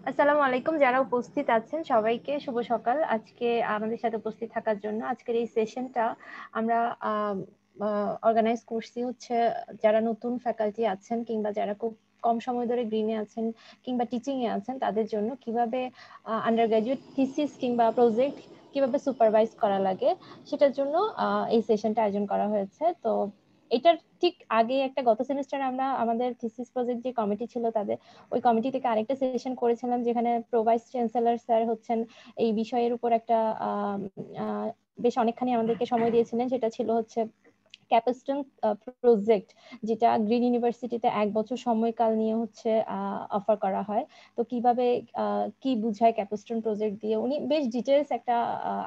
আসসালামু আলাইকুম, যারা উপস্থিত আছেন সবাইকে শুভ সকাল। আজকে আমাদের সাথে উপস্থিত থাকার জন্য আজকের এই সেশনটা আমরা অর্গানাইজ করছি হচ্ছে যারা নতুন ফ্যাকাল্টি আছেন কিংবা যারা খুব কম সময় ধরে গ্রিনে আছেন কিংবা টিচিং এ আছেন তাদের জন্য কিভাবে আন্ডার গ্রাজুয়েট থিসিস কিংবা প্রজেক্ট কিভাবে সুপারভাইজ করা লাগে সেটার জন্য এই সেশনটা আয়োজন করা হয়েছে। তো এটার ঠিক আগে একটা গত সেমিস্টারে আমরা আমাদের থিসিস প্রজেক্ট যে কমিটি ছিল তাদের ওই কমিটি থেকে আরেকটা সেশন করেছিলাম, যেখানে প্রো ভাইস চ্যান্সেলর স্যার হচ্ছেন এই বিষয়ের উপর একটা বেশ অনেকখানি আমাদেরকে সময় দিয়েছিলেন। সেটা ছিল হচ্ছে ক্যাপাস্টন প্রজেক্ট, যেটা গ্রিন ইউনিভার্সিটিতে 1 বছর সময়কাল নিয়ে হচ্ছে অফার করা হয়। তো কিভাবে কি বুঝায় ক্যাপাস্টন প্রজেক্ট দিয়ে উনি বেশ ডিটেলস একটা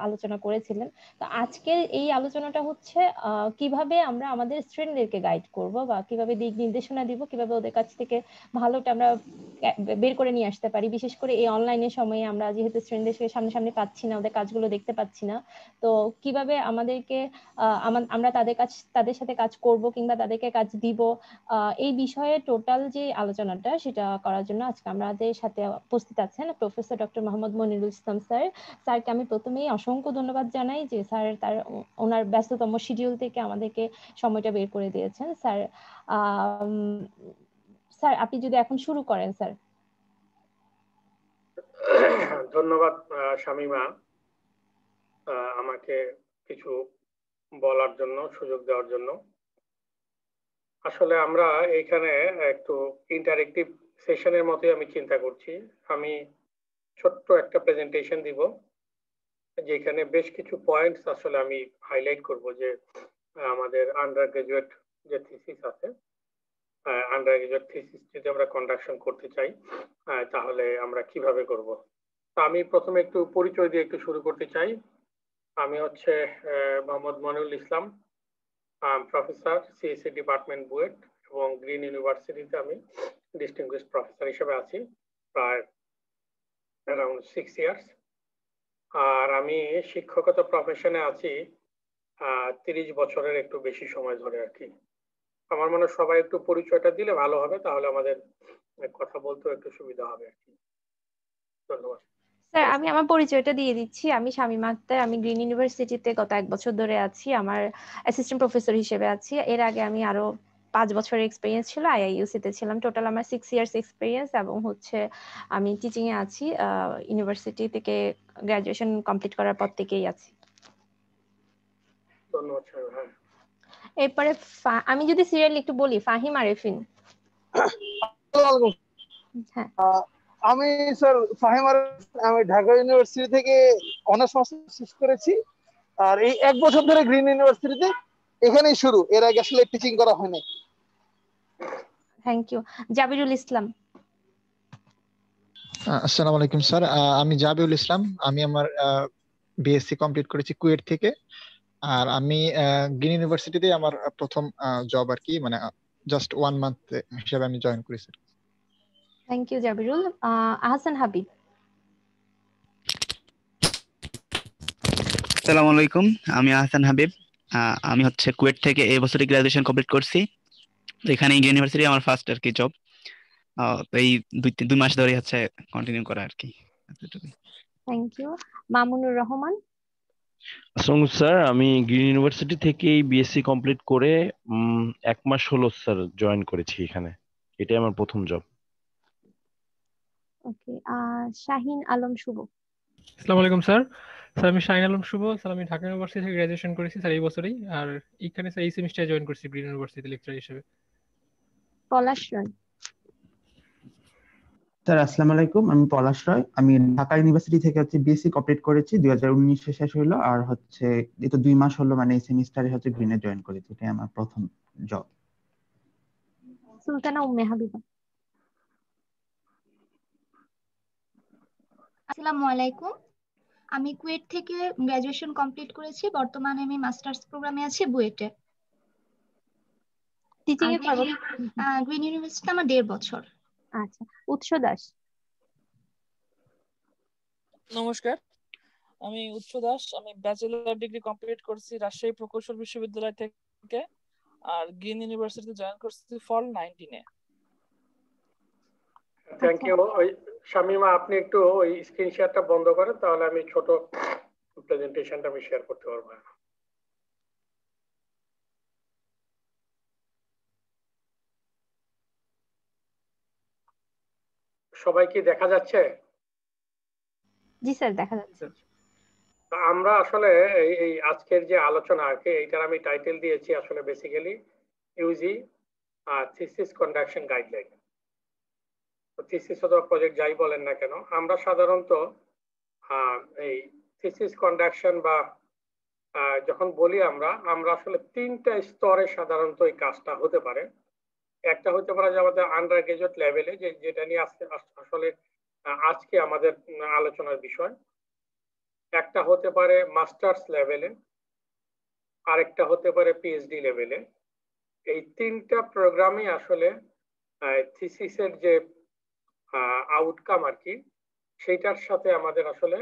আলোচনা করেছিলেন। তো আজকের এই আলোচনাটা হচ্ছে কিভাবে আমরা আমাদের স্টুডেন্টদেরকে গাইড করব বা কিভাবে দিক নির্দেশনা দিব, কিভাবে ওদের কাছ থেকে ভালোটা আমরা বের করে নিয়ে আসতে পারি। বিশেষ করে এই অনলাইনের সময়ে আমরা যেহেতু স্টুডেন্টদের সামনে পাচ্ছি না, ওদের কাজগুলো দেখতে পাচ্ছি না, তো কিভাবে আমাদেরকে আমরা তাদের সাথে কাজ করব কিংবা তাদেরকে কাজ দিব, এই বিষয়ে টোটাল যে আলোচনাটা সেটা করার জন্য আজকে আমাদের সাথে উপস্থিত আছেন প্রফেসর ডক্টর মোহাম্মদ মনিরুল ইসলাম স্যার। স্যারকে আমি প্রথমেই অসংখ্য ধন্যবাদ জানাই যে স্যার ওনার ব্যস্ততম শিডিউল থেকে আমাদেরকে সময়টা বের করে দিয়েছেন। স্যার স্যার আপনি যদি এখন শুরু করেন স্যার। ধন্যবাদ শামীমা, আমাকে কিছু বলার জন্য, সুযোগ দেওয়ার জন্য। আসলে আমরা এখানে একটু ইন্টারেক্টিভ সেশনের মতোই আমি চিন্তা করছি। আমি ছোট্ট একটা প্রেজেন্টেশন দিব, যেখানে বেশ কিছু পয়েন্টস আসলে আমি হাইলাইট করব যে আমাদের আন্ডার গ্রাজুয়েট যে থিসিস আছে, আন্ডার গ্রাজুয়েট থিসিস যদি আমরা কন্ডাকশন করতে চাই তাহলে আমরা কিভাবে করব। তো আমি প্রথমে একটু পরিচয় দিয়ে একটু শুরু করতে চাই। আমি হচ্ছে মোহাম্মদ মনিরুল ইসলাম, প্রফেসর সিএসসি ডিপার্টমেন্ট বুয়েট এবং গ্রিন ইউনিভার্সিটিতে আমি ডিস্টিংগুইশড প্রফেসর হিসেবে আছি প্রায় অ্যারাউন্ড 6 ইয়ার্স। আর আমি শিক্ষকতা প্রফেশনে আছি 30 বছরের একটু বেশি সময় ধরে আর কি। আমার মনে হয় সবাই একটু পরিচয়টা দিলে ভালো হবে, তাহলে আমাদের কথা বলতেও একটু সুবিধা হবে আর কি। ধন্যবাদ। স্যার আমি আমার পরিচয়টা দিয়ে দিচ্ছি। আমি শামীমা আক্তার, আমি গ্রিন ইউনিভার্সিটিতে গত 1 বছর ধরে আছি, আমার অ্যাসিস্ট্যান্ট প্রফেসর হিসেবে আছি। এর আগে আমি আরো 5 বছরের এক্সপিরিয়েন্স ছিল, আইআইইউসি তে ছিলাম। টোটাল আমার 6 ইয়ার্স এক্সপিরিয়েন্স এবং হচ্ছে আমি টিচিং এ আছি, ইউনিভার্সিটি থেকে গ্রাজুয়েশন কমপ্লিট করার পর থেকেই আছি। ধন্যবাদ স্যার। হ্যাঁ, এরপরে আমি যদি সিরিয়ালি একটু বলি, ফাহিম আরেফিন। হ্যাঁ, আমি স্যার ফাহিম আরেফিন, আমি ঢাকা ইউনিভার্সিটি থেকে অনার্স মাস্টার্স শেষ করেছি। আর এই 1 বছর ধরে গ্রিন ইউনিভার্সিটিতে এখানেই শুরু, এর আগে আসলে টিচিং করা হয়নি। Thank you. জাবিরুল ইসলাম। আসসালামু আলাইকুম স্যার, আমি জাবিউল ইসলাম। আমি আমার বিএসসি কমপ্লিট করেছি কুয়েট থেকে। আর আমি গ্রিন ইউনিভার্সিটিতে আমার প্রথম জব আর কি, মানে জাস্ট 1 মান্থ হিসেবে আমি জয়েন করেছি। Thank you Jabirul. আহসান হাবিব। আসসালামু আলাইকুম, আমি আহসান হাবিব। আমি হচ্ছে কুয়েট থেকে এই বছরই গ্রাজুয়েশন কমপ্লিট করছি। তো এখানে ইউনিভার্সিটি আমার ফার্স্ট আর কি জব। তো এই 2 মাস ধরে হচ্ছে কন্টিনিউ করা আর কি। Thank you. মামুনুর রহমান। আসসালামু স্যার, আমি গ্রিন ইউনিভার্সিটি থেকেই বিএসসি কমপ্লিট করে 1 মাস হলো স্যার জয়েন করেছি এখানে। এটাই আমার প্রথম জব। ওকে, শাহিন আলম শুভ। আসসালামু আলাইকুম স্যার। স্যার আমি শাহিন আলম শুভ। স্যার আমি ঢাকা ইউনিভার্সিটি থেকে গ্রাজুয়েশন করেছি স্যার এই বছরই। আর এখানে স্যার এই সেমিস্টারে জয়েন করছি গ্রিন ইউনিভার্সিটি লেকচার হিসেবে। পলাশ রয়। স্যার আসসালামু আলাইকুম, আমি পলাশ রয়। আমি ঢাকা ইউনিভার্সিটি থেকে বিএসসি কমপ্লিট করেছি, 2019 শেষ হইলো। আর এই তো 2 মাস হলো, মানে এই সেমিস্টারে গ্রিনে জয়েন করেছি। এটাই আমার প্রথম জব। সুলতানা উম্মে হাবিবা। আসসালামু আলাইকুম, আমি কুয়েট থেকে গ্রাজুয়েশন কমপ্লিট করেছি। বর্তমানে আমি মাস্টার্স প্রোগ্রামে আছি বুয়েটে। টিচিং এ গ্রিন ইউনিভার্সিটি আমার 1.5 বছর। আচ্ছা, উৎস দাস। নমস্কার, আমি উৎস দাস। আমি ব্যাচেলর ডিগ্রি কমপ্লিট করছি রাজশাহী প্রকৌশল বিশ্ববিদ্যালয় থেকে, আর গ্রিন ইউনিভার্সিটিতে জয়েন করছি ফল 19 এ। Thank you. শামিমা আপনি একটু ওই স্ক্রিন শেয়ারটা বন্ধ করেন, তাহলে আমি ছোট প্রেজেন্টেশনটা আমি শেয়ার করতে পারবো। সবাই কি দেখা যাচ্ছে? জি স্যার, দেখা যাচ্ছে। আমরা আসলে এই আজকের যে আলোচনা আর কি, এইটার আমি টাইটেল দিয়েছি আসলে basically UG thesis conduction guideline. Thesis অথবা প্রজেক্ট যাই বলেন না কেন, আমরা সাধারণত এই থিসিস কন্ডাকশন বা যখন বলি আমরা আসলে 3টা স্তরে সাধারণত এই কাজটা হতে পারে। একটা হতে পারে যে আমাদের আন্ডার গ্রাজুয়েট লেভেলে, যেটা নিয়ে আসলে আজকে আমাদের আলোচনার বিষয়। একটা হতে পারে মাস্টার্স লেভেলে, আরেকটা হতে পারে পিএইচডি লেভেলে। এই 3টা প্রোগ্রামই আসলে থিসিসের যে আউটকাম আর কি, সেইটার সাথে আমাদের আসলে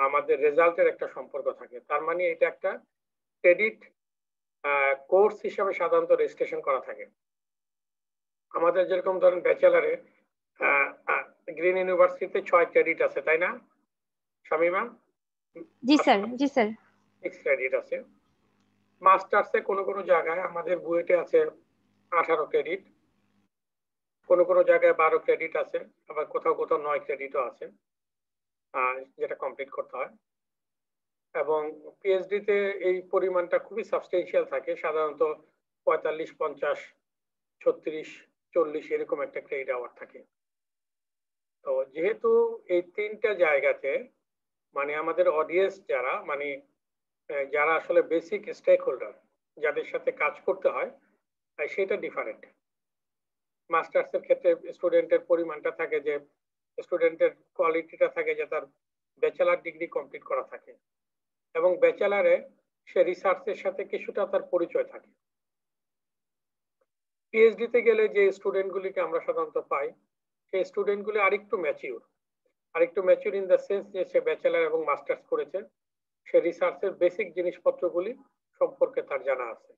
আমাদের রেজাল্টের একটা সম্পর্ক থাকে। তার মানে এটা একটা ক্রেডিট কোর্স হিসাবে সাধারণত রেজিস্ট্রেশন করা থাকে। আমাদের যেরকম ধরেন ব্যাচেলারে গ্রিন ইউনিভার্সিটিতে 6 ক্রেডিট আছে, তাই না শামিমা? জি স্যার, জি স্যার। 6 ক্রেডিট আছে। মাস্টার্সে কোনো কোনো জায়গায় আমাদের বুয়েটে আছে 18 ক্রেডিট, কোনো কোনো জায়গায় 12 ক্রেডিট আছে, আবার কোথাও কোথাও 9 ক্রেডিটও আছে যেটা কমপ্লিট করতে হয়। এবং পিএইচডি তে এই পরিমাণটা খুবই সাবস্টেন্সিয়াল থাকে, সাধারণত 45, 50, 36, 40 এরকম একটা ক্রেডিট আওয়ার থাকে। তো যেহেতু এই 3টা জায়গাতে মানে আমাদের অডিয়েন্স যারা মানে যারা আসলে বেসিক স্টেক হোল্ডার, যাদের সাথে কাজ করতে হয়, সেটা ডিফারেন্ট। মাস্টার্সের ক্ষেত্রে স্টুডেন্টের পরিমাণটা থাকে যে স্টুডেন্টের কোয়ালিটিটা থাকে যে তার ব্যাচেলার ডিগ্রি কমপ্লিট করা থাকে, এবং ব্যাচেলারে সে রিসার্চের সাথে কিছুটা তার পরিচয় থাকে। পিএইচডি তে গেলে যে স্টুডেন্টগুলিকে আমরা সাধারণত পাই, সেই স্টুডেন্টগুলি আরেকটু ম্যাচিউর ইন দ্য সেন্স যে সে ব্যাচেলার এবং মাস্টার্স করেছে, সে রিসার্চের বেসিক জিনিসপত্রগুলি সম্পর্কে তার জানা আছে।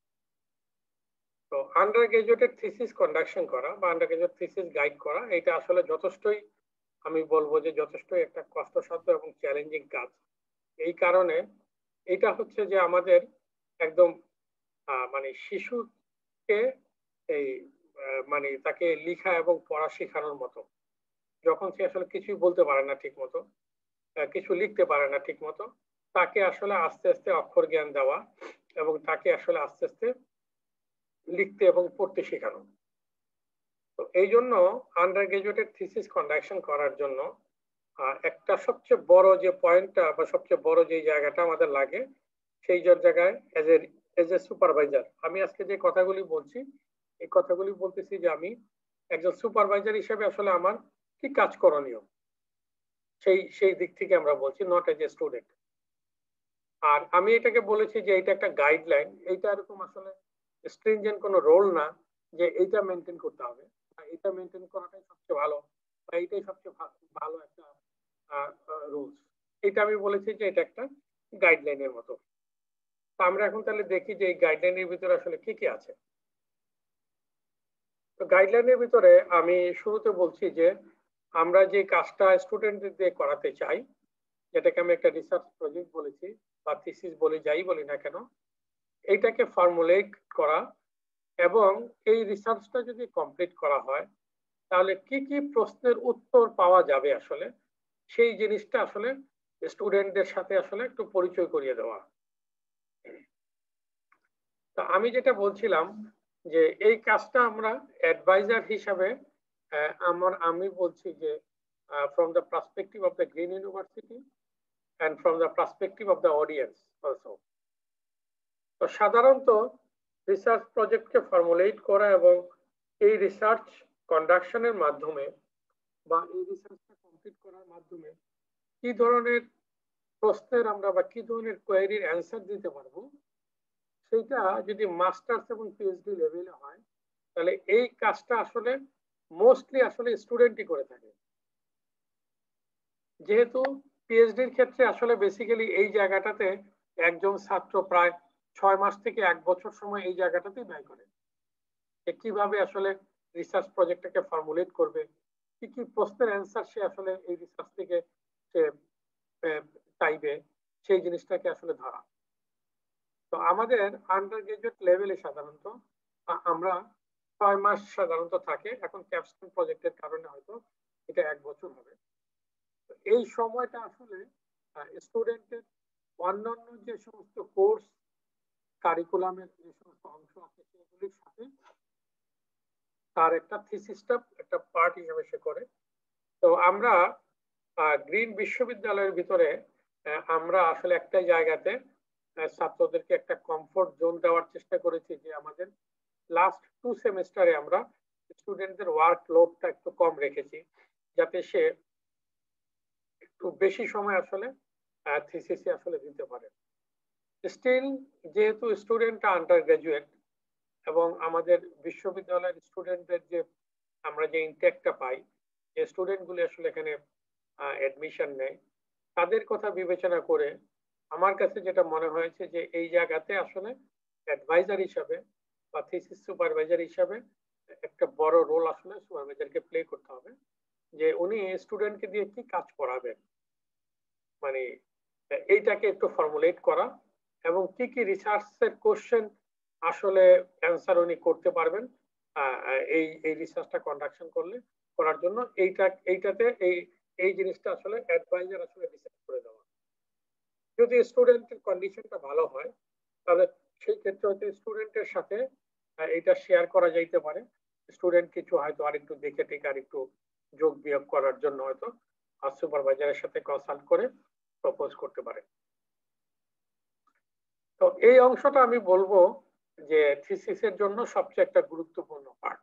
তো আন্ডার গ্রাজুয়েটেড থিসিস কন্ডাকশন করা বা আন্ডার গ্রাজুয়েট থিসিস গাইড করা, এটা আসলে যথেষ্টই, আমি বলবো যে যথেষ্টই একটা কষ্টসাধ্য এবং চ্যালেঞ্জিং কাজ। এই কারণে এটা হচ্ছে যে আমাদের একদম মানে শিশুকে এই মানে তাকে লেখা এবং পড়া শেখানোর মতো। যখন সে আসলে কিছুই বলতে পারে না ঠিক মতো, কিছু লিখতে পারে না ঠিক মতো, তাকে আসলে আস্তে আস্তে অক্ষর জ্ঞান দেওয়া এবং তাকে আসলে আস্তে আস্তে লিখতে এবং পড়তে শেখানো। তো এই জন্য আন্ডার গ্রাজুয়েটেড থিসিস কন্ডাকশন করার জন্য একটা সবচেয়ে বড় যে পয়েন্টটা বা সবচেয়ে বড় যে জায়গাটা আমাদের লাগে, সেই জায়গায় এজ এ সুপারভাইজার, আমি আজকে যে কথাগুলি বলছি, এই কথাগুলি বলতেছি যে আমি একজন সুপারভাইজার হিসেবে আসলে আমার কি কাজ করণীয়, সেই দিক থেকে আমরা বলছি, নট এজ এ স্টুডেন্ট। আর আমি এটাকে বলেছি যে এটা একটা গাইডলাইন, এইটা এরকম আসলে স্ট্রিনজেন্ট কোনো রোল না যে এইটা মেনটেন করতে হবে, এটা মেনটেন করাটাই সবচেয়ে ভালো বা এইটাই সবচেয়ে ভালো একটা রুলস। এটা আমি বলেছি যে এটা একটা গাইডলাইনের মতো। তো আমরা এখন তাহলে দেখি যে এই গাইডলাইনের ভিতরে আসলে কি কি আছে। তো গাইডলাইনের ভিতরে আমি শুরুতে বলছি যে আমরা যে কাজটা স্টুডেন্টদের দিয়ে করাতে চাই, যেটাকে আমি একটা রিসার্চ প্রজেক্ট বলেছি বা থিসিস বলি, যাই বলি না কেন, এইটাকে ফর্মুলেট করা এবং এই রিসার্চটা যদি কমপ্লিট করা হয় তাহলে কি কি প্রশ্নের উত্তর পাওয়া যাবে আসলে, সেই জিনিসটা আসলে স্টুডেন্টদের সাথে আসলে একটু পরিচয় করিয়ে দেওয়া। তা আমি যেটা বলছিলাম যে এই কাজটা আমরা অ্যাডভাইজার হিসাবে আমি বলছি যে from the perspective of the Green University and from the perspective of the audience also. তো সাধারণত রিসার্চ প্রজেক্টকে ফর্মুলেট করা এবং এই রিসার্চ কন্ডাকশনের মাধ্যমে বা এই রিসার্চটা কমপ্লিট করার মাধ্যমে কি ধরনের প্রশ্নের আমরা বা কি ধরনের কোয়েরির অ্যান্সার দিতে পারবো, সেটা যদি মাস্টার্স এবং পিএইচডি লেভেলে হয় তাহলে এই কাজটা আসলে মোস্টলি আসলে স্টুডেন্টই করে থাকে। যেহেতু পিএইচডির ক্ষেত্রে আসলে বেসিক্যালি এই জায়গাটাতে একজন ছাত্র প্রায় 6 মাস থেকে 1 বছর সময় এই জায়গাটাতেই ব্যয় করে, কিভাবে আসলে রিসার্চ প্রজেক্টটাকে ফর্মুলেট করবে, কি কি প্রশ্নের অ্যান্সার সে আসলে এই রিসার্চ থেকে সে চাইবে, সেই জিনিসটাকে আসলে ধরা। তো আমাদের আন্ডার গ্রাজুয়েট লেভেলে সাধারণত আমরা 6 মাস সাধারণত থাকে, এখন ক্যাপস্টোন প্রজেক্টের কারণে হয়তো এটা 1 বছর হবে। এই সময়টা আসলে স্টুডেন্টের অন্যান্য যে সমস্ত কোর্স কারিকুলামের যে সমস্ত অংশ আছে সেগুলির সাথে তার একটা থিসিসটা একটা পার্ট হিসেবে সে করে। তো আমরা গ্রিন বিশ্ববিদ্যালয়ের ভিতরে আমরা আসলে একটা জায়গাতে ছাত্রদেরকে একটা কমফোর্ট জোন দেওয়ার চেষ্টা করেছি, যে আমাদের লাস্ট 2 সেমিস্টারে আমরা স্টুডেন্টদের ওয়ার্ক লোডটা একটু কম রেখেছি, যাতে সে একটু বেশি সময় আসলে থিসিসে আসলে দিতে পারে। স্টিল যেহেতু স্টুডেন্টটা আন্ডার গ্রাজুয়েট এবং আমাদের বিশ্ববিদ্যালয়ের স্টুডেন্টদের যে আমরা যে ইনটেকটা পাই, যে স্টুডেন্টগুলি আসলে এখানে অ্যাডমিশন নেয়, তাদের কথা বিবেচনা করে আমার কাছে যেটা মনে হয়েছে যে এই জায়গাতে আসলে অ্যাডভাইজার হিসাবে বা থিসিস সুপারভাইজার হিসাবে একটা বড় রোল আসলে সুপারভাইজারকে প্লে করতে হবে, যে উনি স্টুডেন্টকে দিয়ে কি কাজ করাবেন, মানে এইটাকে একটু ফর্মুলেট করা এবং কি কি রিসার্চের কোশ্চেন আসলে অ্যান্সার উনি করতে পারবেন এই রিসার্চটা কন্ডাকশন করার জন্য এইটাতে এই জিনিসটা আসলে অ্যাডভাইজার আসলে ডিসাইড করে দেওয়া। যদি স্টুডেন্টের কন্ডিশনটা ভালো হয় তাহলে সেই ক্ষেত্রে হয়তো স্টুডেন্টের সাথে এটা শেয়ার করা যাইতে পারে। স্টুডেন্ট কিছু হয়তো আরেকটু দেখে টেকে আরেকটু যোগ বিয়োগ করার জন্য হয়তো সুপারভাইজারের সাথে কনসাল্ট করে প্রপোজ করতে পারে। তো এই অংশটা আমি বলবো যে থিসিসের জন্য সবচেয়ে একটা গুরুত্বপূর্ণ পার্ট।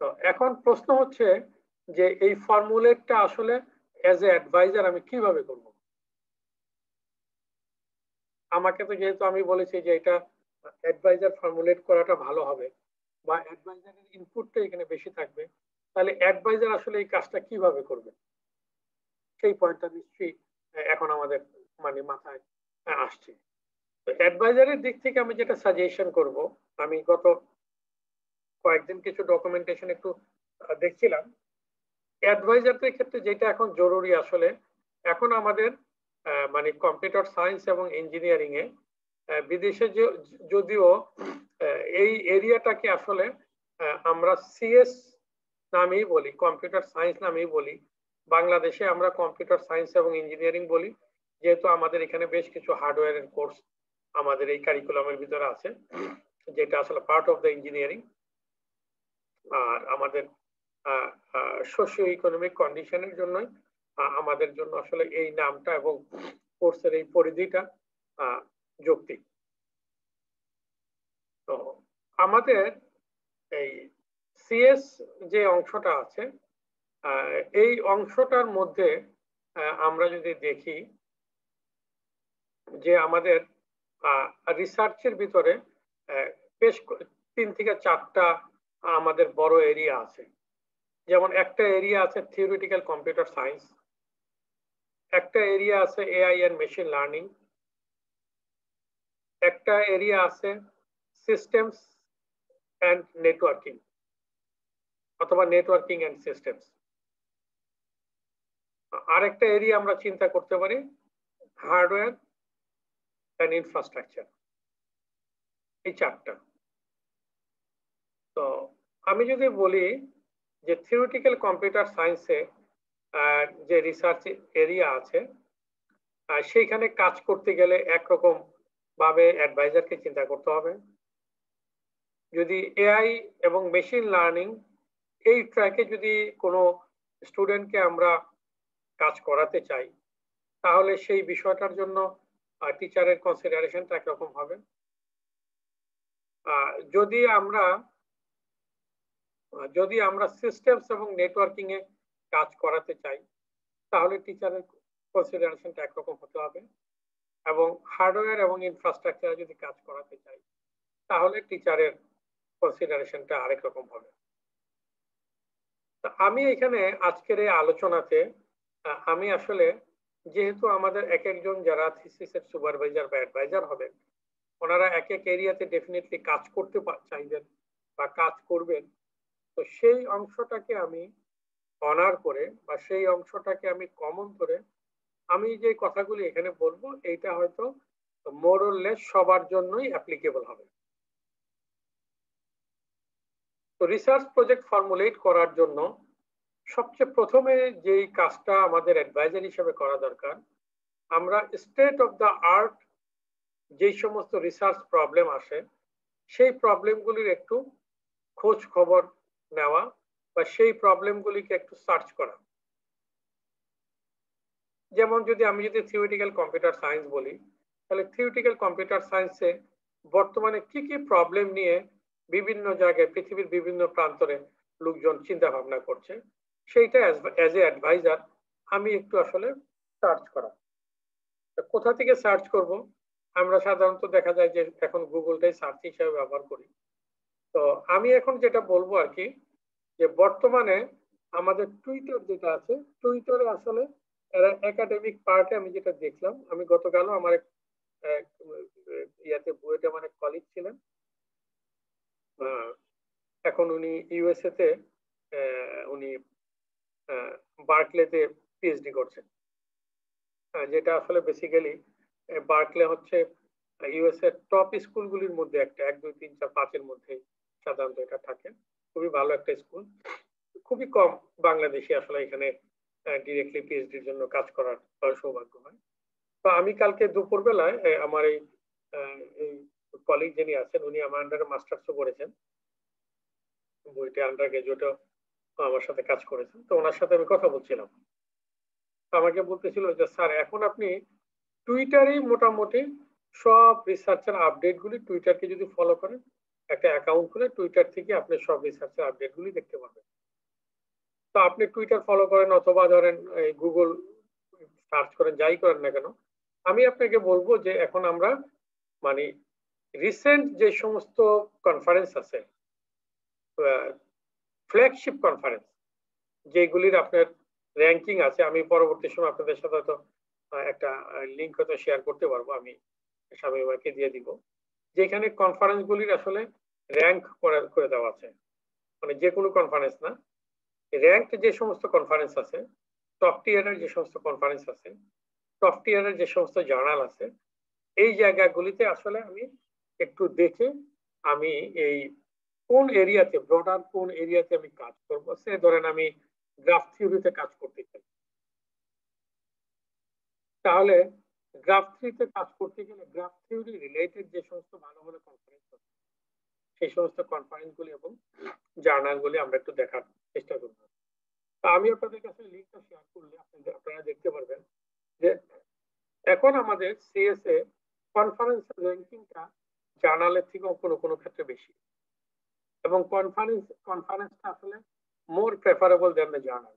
তো এখন প্রশ্ন হচ্ছে যে এই ফর্মুলেটটা আসলে অ্যাজ এ অ্যাডভাইজার আমি কিভাবে করব। আমাকে তো যেহেতু আমি বলেছি যে এটা অ্যাডভাইজার ফর্মুলেট করাটা ভালো হবে বা অ্যাডভাইজারের ইনপুটটা এখানে বেশি থাকবে, তাহলে অ্যাডভাইজার আসলে এই কাজটা কিভাবে করবে সেই পয়েন্টটা নিশ্চয়ই এখন আমাদের মানে মাথায় আসছে। তো অ্যাডভাইজারের দিক থেকে আমি যেটা সাজেশন করব, আমি গত কয়েকদিন কিছু ডকুমেন্টেশন একটু দেখছিলাম, অ্যাডভাইজারদের ক্ষেত্রে যেটা এখন জরুরি আসলে, এখন আমাদের মানে কম্পিউটার সায়েন্স এবং ইঞ্জিনিয়ারিং এ বিদেশে যদিও এই এরিয়াটাকে আসলে আমরা সিএস নামেই বলি, কম্পিউটার সায়েন্স নামেই বলি, বাংলাদেশে আমরা কম্পিউটার সায়েন্স এবং ইঞ্জিনিয়ারিং বলি, যেহেতু আমাদের এখানে বেশ কিছু হার্ডওয়্যারের কোর্স আমাদের এই কারিকুলামের ভিতরে আছে, যেটা আসলে পার্ট অফ দ্য ইঞ্জিনিয়ারিং। আর আমাদের সোশিও ইকোনমিক কন্ডিশনের জন্যই আমাদের জন্য আসলে এই নামটা এবং কোর্সের এই পরিধিটা যৌক্তিক। তো আমাদের এই সিএস যে অংশটা আছে, এই অংশটার মধ্যে আমরা যদি দেখি যে আমাদের রিসার্চের ভিতরে বেশ 3 থেকে 4টা আমাদের বড় এরিয়া আছে। যেমন একটা এরিয়া আছে থিওরিটিক্যাল কম্পিউটার সায়েন্স, একটা এরিয়া আছে এআই এন্ড মেশিন লার্নিং, একটা এরিয়া আছে সিস্টেমস এন্ড নেটওয়ার্কিং অথবা নেটওয়ার্কিং এন্ড সিস্টেমস, আরেকটা এরিয়া আমরা চিন্তা করতে পারি হার্ডওয়্যার এন্ড ইনফ্রাস্ট্রাকচার। এই 4টা। তো আমি যদি বলি যে থিওরিটিক্যাল কম্পিউটার সায়েন্সে যে রিসার্চ এরিয়া আছে, সেইখানে কাজ করতে গেলে একরকম ভাবে অ্যাডভাইজারকে চিন্তা করতে হবে। যদি এআই এবং মেশিন লার্নিং এই ট্র্যাকে যদি কোনো স্টুডেন্টকে আমরা কাজ করাতে চাই, তাহলে সেই বিষয়টার জন্য টিচারের কনসিডারেশনটা একরকম হবে। যদি আমরা সিস্টেমস এবং নেটওয়ার্কিং এ কাজ করাতে চাই, তাহলে টিচারের কনসিডারেশনটা একরকম হতে হবে, এবং হার্ডওয়্যার এবং ইনফ্রাস্ট্রাকচারে যদি কাজ করাতে চাই, তাহলে টিচারের কনসিডারেশনটা আরেক রকম হবে। আমি এখানে আজকের এই আলোচনাতে আমি আসলে যেহেতু আমাদের এক একজন যারা থিসিসের সুপারভাইজার বা অ্যাডভাইজার হবেন, ওনারা এক এক এরিয়াতে ডেফিনেটলি কাজ করতে চাইবেন বা কাজ করবেন, তো সেই অংশটাকে আমি অনার করে বা সেই অংশটাকে আমি কমন করে আমি যে কথাগুলি এখানে বলবো এইটা হয়তো মোর অর লেস সবার জন্যই অ্যাপ্লিকেবল হবে। তো রিসার্চ প্রজেক্ট ফর্মুলেট করার জন্য সবচেয়ে প্রথমে যেই কাজটা আমাদের অ্যাডভাইজার হিসেবে করা দরকার, আমরা স্টেট অফ দ্য আর্ট যে সমস্ত রিসার্চ প্রবলেম আসে সেই প্রবলেমগুলির একটু খোঁজ খবর নেওয়া বা সেই প্রবলেমগুলিকে একটু সার্চ করা। যেমন আমি যদি থিওরিটিক্যাল কম্পিউটার সায়েন্স বলি, তাহলে থিওরিটিক্যাল কম্পিউটার সায়েন্সে বর্তমানে কি কি প্রবলেম নিয়ে বিভিন্ন জায়গায় পৃথিবীর বিভিন্ন প্রান্তরে লোকজন চিন্তা ভাবনা করছে, সেইটা অ্যাজ এ অ্যাডভাইজার আমি একটু আসলে সার্চ করা। কোথা থেকে সার্চ করব? আমরা সাধারণত দেখা যায় যে এখন গুগলটাই সার্চ হিসেবে ব্যবহার করি। তো আমি এখন যেটা বলবো আর কি, যে বর্তমানে আমাদের টুইটার যেটা আছে, টুইটারে আসলে একাডেমিক পার্টে আমি যেটা দেখলাম, আমি গতকালও আমার ইয়াতে বুয়েটে আমার এক কলিগ ছিলেন, এখন উনি ইউএসএ তে উনি বার্কলেতে পিএইচডি করছেন, যেটা আসলে বেসিক্যালি বার্কলে হচ্ছে ইউএসএ টপ স্কুলগুলির মধ্যে একটা, 1 2 3 4 5 এর মধ্যে সাধারণত এটা থাকে। খুবই ভালো একটা স্কুল, খুবই কম বাংলাদেশি আসলে এখানে ডিরেক্টলি পিএইচডির জন্য কাজ করার সৌভাগ্য হয়। তো আমি কালকে দুপুর বেলায় আমার এই কলিগ যিনি আছেন উনি আমার আন্ডারে মাস্টার্সও করেছেন, বইটি আন্ডার গ্রাজুয়েটও আমার সাথে কাজ করেছেন। তো ওনার সাথে আমি কথা বলছিলাম, আমাকে বলতেছিল যে স্যার এখন আপনি টুইটারেই মোটামুটি সব রিসার্চের আপডেট গুলি, টুইটারকে যদি ফলো করেন, একটা অ্যাকাউন্ট খুলে টুইটার থেকে আপনি সব রিসার্চের আপডেট গুলি দেখতে পারবেন। তো আপনি টুইটার ফলো করেন অথবা ধরেন গুগল সার্চ করেন, যাই করেন না কেন, আমি আপনাকে বলবো যে এখন আমরা মানে রিসেন্ট যে সমস্ত কনফারেন্স আছে, ফ্ল্যাগশিপ কনফারেন্স যেগুলির আপনার র্যাঙ্কিং আছে, আমি পরবর্তী সময় আপনাদের সাথে হয়তো একটা লিঙ্ক হয়তো শেয়ার করতে পারবো, আমি শামীম ভাইকে দিয়ে দিব, যেখানে কনফারেন্স গুলির আসলে র্যাঙ্ক করে দেওয়া আছে, মানে যে কোনো কনফারেন্স না, র্যাঙ্ক যে সমস্ত কনফারেন্স আছে, টপ টিয়ারের যে সমস্ত কনফারেন্স আছে, টপ টিয়ারের যে সমস্ত জার্নাল আছে, এই জায়গাগুলিতে আসলে আমি একটু দেখে আমি এই কোন এরিয়াতে, ব্রডার কোন এরিয়াতে আমি কাজ করবো, সে ধরেন আমি গ্রাফ থিওরিতে কাজ করতে চাই, তাহলে গ্রাফ থিওরিতে কাজ করতে গেলে গ্রাফ থিওরি রিলেটেড যে সমস্ত ভালো ভালো কনফারেন্স আছে সেই সমস্ত কনফারেন্স গুলি এবং জার্নাল গুলি আমরা একটু দেখার চেষ্টা করব। আমি আপনাদের কাছে লিঙ্কটা শেয়ার করলে আপনারা দেখতে পারবেন যে এখন আমাদের সিএসএ কনফারেন্স র্যাঙ্কিংটা জার্নালের থেকেও কোনো ক্ষেত্রে বেশি, এবং কনফারেন্সটা আসলে more preferable than the journal.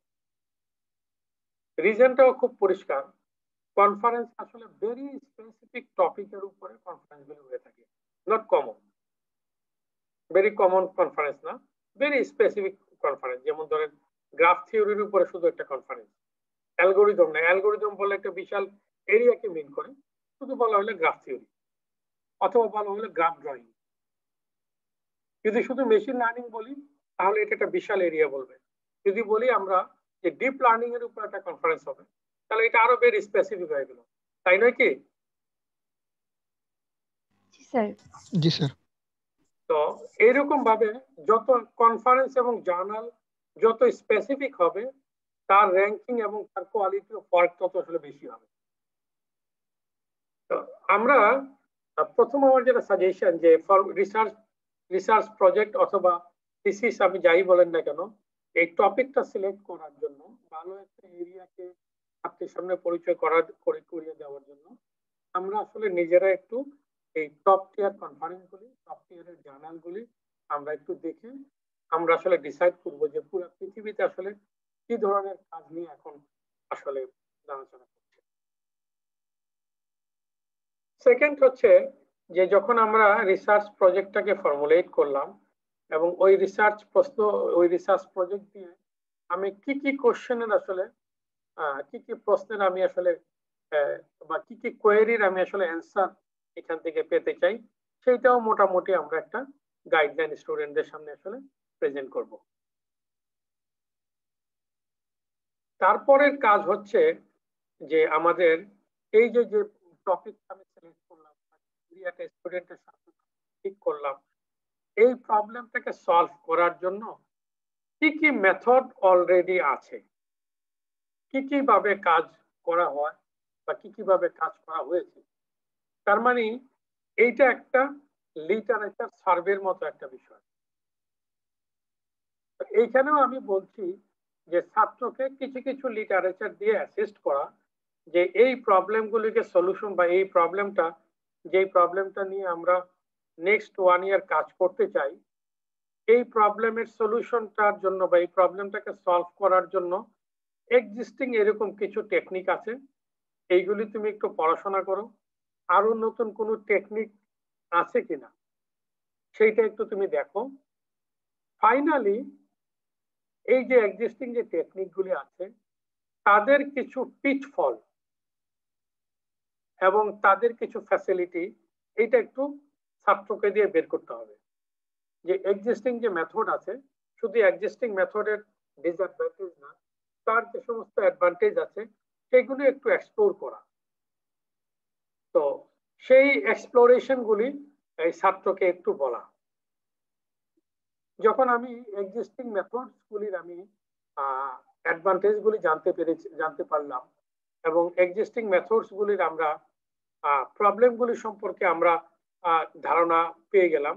রিজনটাও খুব পরিষ্কার, কনফারেন্স আসলে ভেরি স্পেসিফিক টপিকের উপরে কনফারেন্স গুলো হয়ে থাকে, not common, very common conference না, ভেরি স্পেসিফিক কনফারেন্স। যেমন ধরেন গ্রাফ থিওরির উপরে শুধু একটা কনফারেন্স, অ্যালগোরিদম না, অ্যালগোরিদম বলে একটা বিশাল এরিয়াকে মিন করে, শুধু বলা হলে গ্রাফ থিওরি অথবা বলা হলে গ্রাফ ড্রয়িং। যদি শুধু মেশিন লার্নিং বলি তাহলে এটা একটা বিশাল এরিয়া বলবে, যদি বলি আমরা যে ডিপ লার্নিং এর উপর একটা কনফারেন্স হবে তাহলে এটা আরো ভেরি স্পেসিফিক হয়ে গেল, তাই নয় কি? জি স্যার। তো এইরকম ভাবে যত কনফারেন্স এবং জার্নাল যত স্পেসিফিক হবে তার র্যাঙ্কিং এবং তার কোয়ালিটি ও ফার্ক তত আসলে বেশি হবে। তো আমরা প্রথম আমার যেটা সাজেশন যে ফর রিসার্চ প্রজেক্ট অথবা থিসিস আপনি যাই বলেন না কেন, এই টপিকটা সিলেক্ট করার জন্য ভালো একটা এরিয়াকে আপনার সামনে পরিচয় করিয়ে দেওয়ার জন্য আমরা আসলে নিজেরা একটু এই টপ টিয়ার কনফারেন্স গুলি, টপ টিয়ারের জার্নাল গুলি আমরা একটু দেখে আমরা আসলে ডিসাইড করব যে পুরো পৃথিবীতে আসলে কি ধরনের কাজ নিয়ে এখন আসলে আলোচনা করছে। সেকেন্ড হচ্ছে যে যখন আমরা রিসার্চ প্রজেক্টটাকে ফর্মুলেট করলাম এবং ওই রিসার্চ প্রজেক্ট দিয়ে আমি কি কি কোশ্চেনের আসলে কি কি প্রশ্নের আমি আসলে বা কি কি কোয়েরির আমি আসলে অ্যান্সার এখান থেকে পেতে চাই, সেইটাও মোটামুটি আমরা একটা গাইডলাইন স্টুডেন্টদের সামনে আসলে প্রেজেন্ট করব। তারপরের কাজ হচ্ছে যে আমাদের এই যে যে টপিক আমি সিলেক্ট করলাম, একটা স্টুডেন্টের সাথে ঠিক করলাম, এই প্রবলেমটাকে সলভ করার জন্য কি কি মেথড অলরেডি আছে, কি কি ভাবে কাজ করা হয় বা কি কি ভাবে কাজ করা হয়েছে। তার মানে এইটা একটা লিটারেচার সার্ভের মতো একটা বিষয়। এইখানেও আমি বলছি যে ছাত্রকে কিছু কিছু লিটারেচার দিয়ে অ্যাসিস্ট করা, যে এই প্রবলেমগুলিকে সলিউশন বা এই প্রবলেমটা, যেই প্রবলেমটা নিয়ে আমরা নেক্সট 1 ইয়ার কাজ করতে চাই, এই প্রবলেমের সলিউশনটার জন্য বা এই প্রবলেমটাকে সলভ করার জন্য এক্সিস্টিং এরকম কিছু টেকনিক আছে, এইগুলি তুমি একটু পড়াশোনা করো, আরো নতুন কোনো টেকনিক আছে কিনা সেইটা একটু তুমি দেখো। ফাইনালি এই যে এক্সিস্টিং যে টেকনিকগুলি আছে তাদের কিছু পিচফল এবং তাদের কিছু ফ্যাসিলিটি, এইটা একটু ছাত্রকে দিয়ে বের করতে হবে। যে এক্সিস্টিং যে মেথড আছে, শুধু এক্সিস্টিং মেথডের ডিসঅ্যাডভান্টেজ না, তার যে সমস্ত অ্যাডভান্টেজ আছে সেগুলো একটু এক্সপ্লোর করা। তো সেই এক্সপ্লোরেশন গুলি এই ছাত্রকে একটু বলা। যখন আমি এক্সিস্টিং মেথডস গুলির আমি অ্যাডভান্টেজ গুলি জানতে পারলাম এবং এক্সিস্টিং মেথডস গুলির আমরা প্রবলেম গুলি সম্পর্কে আমরা ধারণা পেয়ে গেলাম,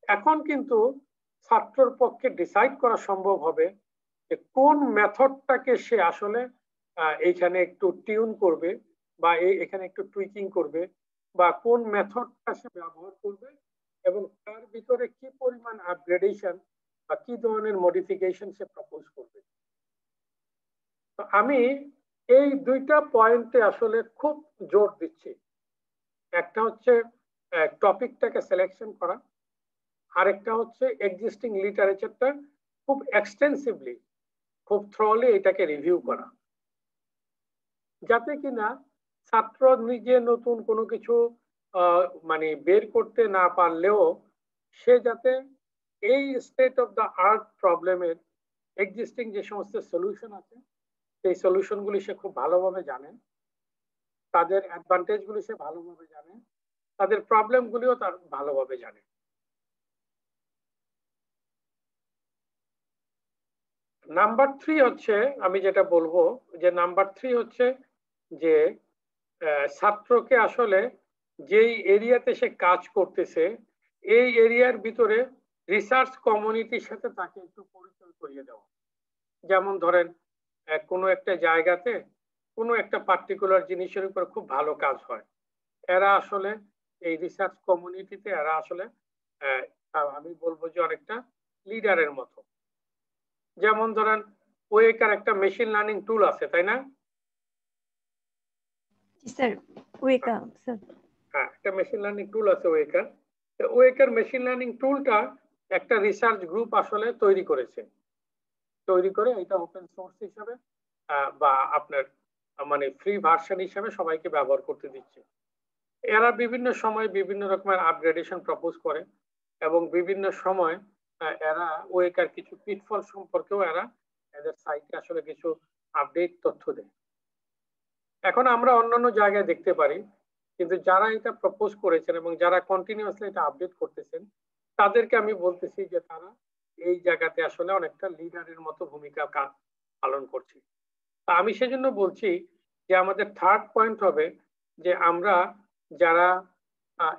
এখন কিন্তু ছাত্রর পক্ষে ডিসাইড করা সম্ভব হবে যে কোন মেথডটাকে সে আসলে এইখানে একটু টিউন করবে বা এখানে একটু টুইকিং করবে, বা কোন মেথডটা সে ব্যবহার করবে এবং তার ভিতরে কি পরিমাণ আপগ্রেডেশন বা কি ধরনের মডিফিকেশন সে প্রপোজ করবে। তো আমি এই দুইটা পয়েন্টে আসলে খুব জোর দিচ্ছি। একটা হচ্ছে টপিকটাকে সিলেকশন করা, আরেকটা হচ্ছে এক্সিস্টিং লিটারেচারটা খুব এক্সটেন্সিভলি, খুব থ্রলি এটাকে রিভিউ করা, যাতে কিনা ছাত্র নিজে নতুন কোনো কিছু মানে বের করতে না পারলেও সে যাতে এই স্টেট অফ দ্য আর্ট প্রবলেমের এক্সিস্টিং যে সমস্ত সলিউশন আছে সেই সলিউশনগুলি সে খুব ভালোভাবে জানে, তাদের অ্যাডভান্টেজগুলি সে ভালোভাবে জানে, তাদের প্রবলেমগুলিও তার ভালোভাবে জানে। নাম্বার 3 হচ্ছে, আমি যেটা বলবো যে নাম্বার 3 হচ্ছে যে ছাত্রকে আসলে যেই এরিয়াতে সে কাজ করতেছে এই এরিয়ার ভিতরে রিসার্চ কমিউনিটির সাথে তাকে একটু পরিচয় করিয়ে দেওয়া। যেমন ধরেন কোনো একটা জায়গাতে কোনো একটা পার্টিকুলার জিনিসের উপর খুব ভালো কাজ হয়, এরা আসলে এই রিসার্চ কমিউনিটিতে এরা আসলে আমি বলবো যে অনেকটা লিডারের মতো। যেমন ধরেন ওয়েকার একটা মেশিন লার্নিং টুল আছে, তাই না? স্যার ওয়েকার স্যার, হ্যাঁ, একটা মেশিন লার্নিং টুল আছে ওয়েকার। ওয়েকার মেশিন লার্নিং টুলটা একটা রিসার্চ গ্রুপ আসলে তৈরি করে এটা ওপেন সোর্স হিসাবে বা আপনার মানে ফ্রি ভার্সন হিসাবে সবাইকে ব্যবহার করতে দিচ্ছে। এরা বিভিন্ন সময় বিভিন্ন রকমের আপগ্রেডেশন প্রপোজ করে এবং বিভিন্ন সময় এরা ওয়েকার কিছু পিটফল সম্পর্কেও এরা এদের সাইটে আসলে কিছু আপডেট তথ্য দেয়। এখন আমরা অন্যান্য জায়গায় দেখতে পারি, কিন্তু যারা এটা প্রপোজ করেছেন এবং যারা কন্টিনিউয়াসলি এটা আপডেট করতেছেন তাদেরকে আমি বলতেছি যে তারা এই জায়গাতে আসলে অনেকটা লিডারের মতো ভূমিকা পালন করছে। আমি সেজন্য বলছি যে আমাদের থার্ড পয়েন্ট হবে যে আমরা যারা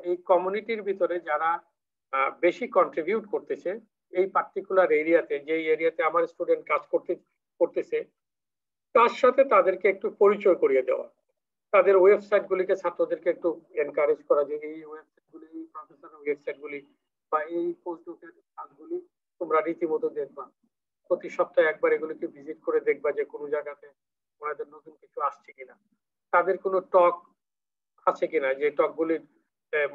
এই কমিউনিটির ভিতরে যারা বেশি কন্ট্রিবিউট করতেছে এই পার্টিকুলার এরিয়াতে, যে এরিয়াতে আমার স্টুডেন্ট কাজ করতেছে তার সাথে তাদেরকে একটু পরিচয় করিয়ে দেওয়া, তাদের ওয়েবসাইট গুলিকে ছাত্রদেরকে একটু এনকারেজ করা যে এই ওয়েবসাইট গুলি, এই প্রফেসরের ওয়েবসাইট গুলি বা এই পোস্টডকের কাজগুলি তোমরা রীতিমতো দেখবা, প্রতি সপ্তাহে একবার এগুলিকে ভিজিট করে দেখবা যে কোনো জায়গাতে ওনাদের নতুন কিছু আসছে কিনা, তাদের কোনো টক আছে কিনা, যে টকগুলির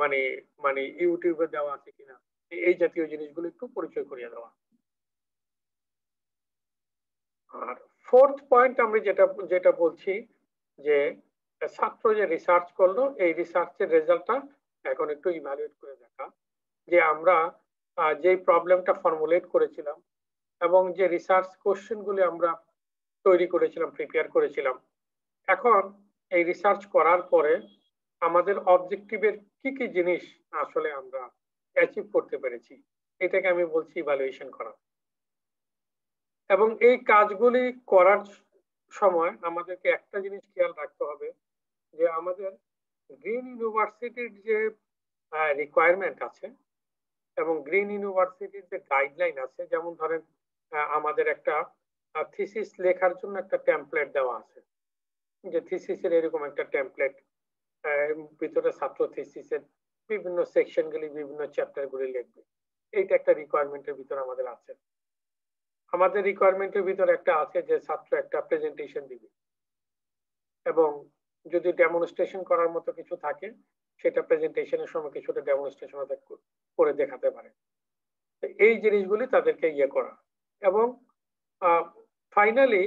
মানে মানে ইউটিউবে দেওয়া আছে কিনা, এই জাতীয় জিনিসগুলো একটু পরিচয় করিয়ে দেওয়া। আর ফোর্থ পয়েন্ট আমি যেটা বলছি যে ছাত্র যে রিসার্চ করলো এই রিসার্চের রেজাল্টটা এখন একটু ইভালুয়েট করে দেখা, যে আমরা যে প্রবলেমটা ফর্মুলেট করেছিলাম এবং যে রিসার্চ কোশ্চেন গুলি আমরা তৈরি করেছিলাম, প্রিপেয়ার করেছিলাম। এখন এই রিসার্চ করার পরে আমাদের অবজেক্টিভের কি কি জিনিস আসলে আমরা অ্যাচিভ করতে পেরেছি, এটাকে আমি বলছি ইভালুয়েশন করা। এবং এই কাজগুলি করার সময় আমাদেরকে একটা জিনিস খেয়াল রাখতে হবে যে আমাদের গ্রিন ইউনিভার্সিটির যে রিকোয়ারমেন্ট আছে এবং গ্রিন ইউনিভার্সিটির যে গাইডলাইন আছে, যেমন ধরেন আমাদের একটা থিসিস লেখার জন্য একটা টেমপ্লেট দেওয়া আছে, যে থিসিসের এরকম একটা টেমপ্লেট, ভিতরে ছাত্র থিসিসের বিভিন্ন সেকশনগুলি, বিভিন্ন চ্যাপ্টারগুলি লিখবে। এইটা একটা রিকোয়ারমেন্টের ভিতরে আমাদের আছে। আমাদের রিকোয়ারমেন্টের ভিতরে একটা আছে যে ছাত্র একটা প্রেজেন্টেশন দিবে এবং যদি ডেমনস্ট্রেশন করার মতো কিছু থাকে সেটা প্রেজেন্টেশনের সময় কিছুটা ডেমনস্ট্রেশন করে দেখাতে পারে। এই জিনিসগুলি তাদেরকে ইয়ে করা। এবং ফাইনালি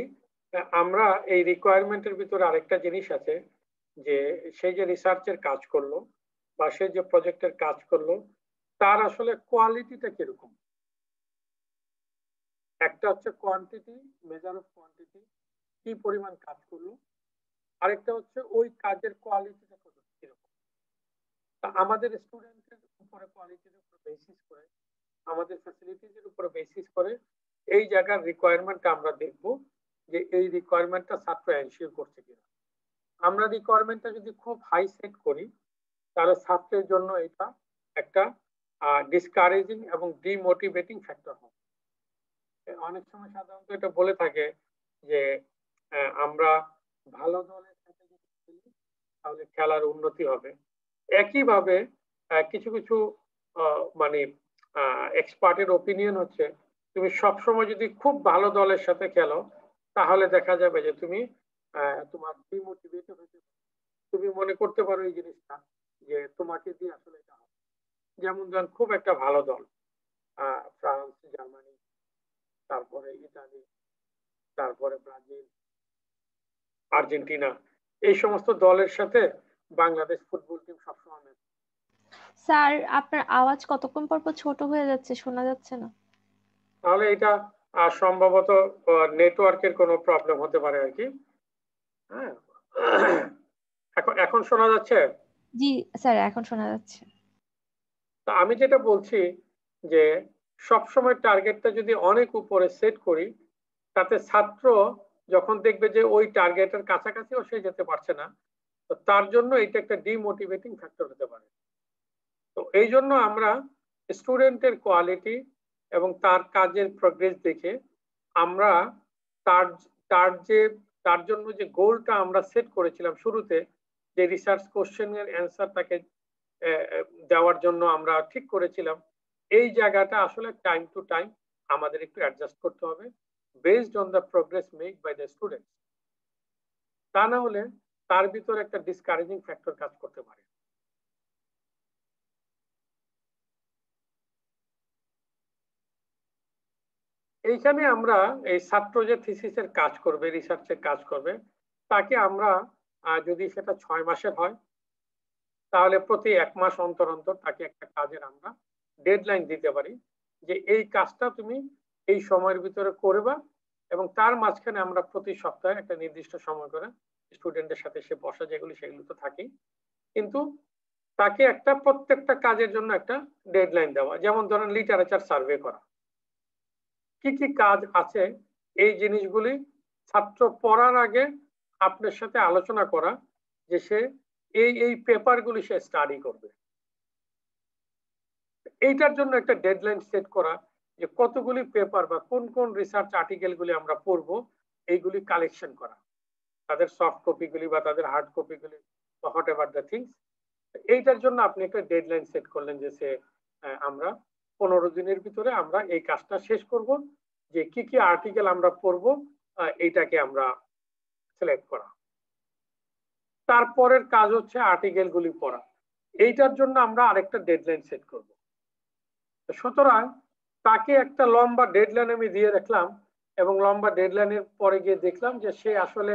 আমরা এই রিকোয়ারমেন্টের ভিতরে আরেকটা জিনিস আছে যে সেই যে রিসার্চের কাজ করলো বা সেই যে প্রজেক্টের কাজ করলো তার আসলে কোয়ালিটিটা কিরকম। একটা হচ্ছে কোয়ান্টিটি, মেজার অফ কোয়ান্টিটি, কি পরিমাণ কাজ করলো। আরেকটা হচ্ছে ওই কাজের কোয়ালিটিটা কিরকম। আমাদের স্টুডেন্টের উপরে কোয়ালিটির উপর বেসিস করে, আমাদের ফ্যাসিলিটিজের উপর বেসিস করে এই জায়গার রিকোয়ারমেন্টটা আমরা দেখব যে এই রিকোয়ারমেন্টটা ছাত্র এনশিওর করছে কিনা। আমরা রিকোয়ারমেন্টটা যদি খুব হাই সেট করি তাহলে ছাত্রের জন্য এটা একটা ডিসকারেজিং এবং ডিমোটিভেটিং ফ্যাক্টর হবে। অনেক সময় সাধারণত এটা বলে থাকে যে আমরা ভালো দলের সাথে যদি খেলি তাহলে খেলার উন্নতি হবে। একইভাবে কিছু কিছু মানে এক্সপার্টের ওপিনিয়ন হচ্ছে তুমি সবসময় যদি খুব ভালো দলের সাথে খেলো তাহলে দেখা যাবে যে তুমি তোমার ডিমোটিভেটেড হতে পারো। তুমি মনে করতে পারো এই জিনিসটা যে তোমাকে দিয়ে আসলে এটা হবে। যেমন ধরেন খুব একটা ভালো দল, ফ্রান্স, জার্মানি, তারপরে ইতালি, তারপরে ব্রাজিল, আর্জেন্টিনা, এই সমস্ত দলের সাথে বাংলাদেশ ফুটবল টিম সবসময় ম্যাচ। স্যার আপনার আওয়াজ কতক্ষণ পর পর ছোট হয়ে যাচ্ছে, শোনা যাচ্ছে না। তাহলে এটা সম্ভবত নেটওয়ার্কের কোনো প্রবলেম হতে পারে আর কি। হ্যাঁ, এখন শোনা যাচ্ছে? জি স্যার, এখন শোনা যাচ্ছে। তা আমি যেটা বলছি যে সবসময় টার্গেটটা যদি অনেক উপরে সেট করি তাতে ছাত্র যখন দেখবে যে ওই টার্গেটের কাছাকাছিও সে যেতে পারছে না, তো তার জন্য এটা একটা ডিমোটিভেটিং ফ্যাক্টর হতে পারে। তো এই জন্য আমরা স্টুডেন্টের কোয়ালিটি এবং তার কাজের প্রোগ্রেস দেখে আমরা তার জন্য যে গোলটা আমরা সেট করেছিলাম শুরুতে, যে রিসার্চ কোশ্চেনের অ্যান্সার তাকে দেওয়ার জন্য আমরা ঠিক করেছিলাম, এই জায়গাটা আসলে টাইম টু টাইম আমাদের একটু অ্যাডজাস্ট করতে হবে based on the progress made by the student. তা না হলে তার ভিতরে একটা ডিসকারেজিং ফ্যাক্টর কাজ করতে পারে। এইখানে আমরা এই ছাত্র যে থিসিসের কাজ করবে, রিসার্চের কাজ করবে, তাকে আমরা যদি সেটা 6 মাসের হয় তাহলে প্রতি 1 মাস অন্তর অন্তর তাকে একটা কাজের আমরা ডেডলাইন দিতে পারি যে এই কাজটা তুমি এই সময়ের ভিতরে করবা, এবং তার মাঝখানে আমরা প্রতি সপ্তাহে একটা নির্দিষ্ট সময় করে স্টুডেন্টের সাথে সে বসা, সেগুলো তো থাকেই, কিন্তু তাকে একটা প্রত্যেকটা কাজের জন্য একটা ডেডলাইন দেওয়া। যেমন ধরেন লিটারেচার সার্ভে করা, কি কি কাজ আছে এই জিনিসগুলি ছাত্র পড়ার আগে আপনার সাথে আলোচনা করা যে সে এই পেপারগুলি সে স্টাডি করবে। এইটার জন্য একটা ডেডলাইন সেট করা যে কতগুলি পেপার বা কোন কোন রিসার্চ আর্টিকেলগুলি আমরা পড়ব, এইগুলি কালেকশন করা, তাদের সফট কপিগুলি বা তাদের হার্ড কপিগুলি বা হোয়াট এভার দ্য থিংস। এইটার জন্য আপনি একটা ডেডলাইন সেট করলেন যে সে আমরা 15 দিনের ভিতরে আমরা এই কাজটা শেষ করব, যে কি কি আর্টিকেল আমরা পড়ব এইটাকে আমরা সিলেক্ট করা। তারপরের কাজ হচ্ছে আর্টিকেল গুলি পড়া, এইটার জন্য আমরা আরেকটা ডেডলাইন সেট করব। সুতরাং তাকে একটা লম্বা ডেডলাইন আমি দিয়ে রাখলাম এবং লম্বা ডেডলাইনের পরে গিয়ে দেখলাম যে সে আসলে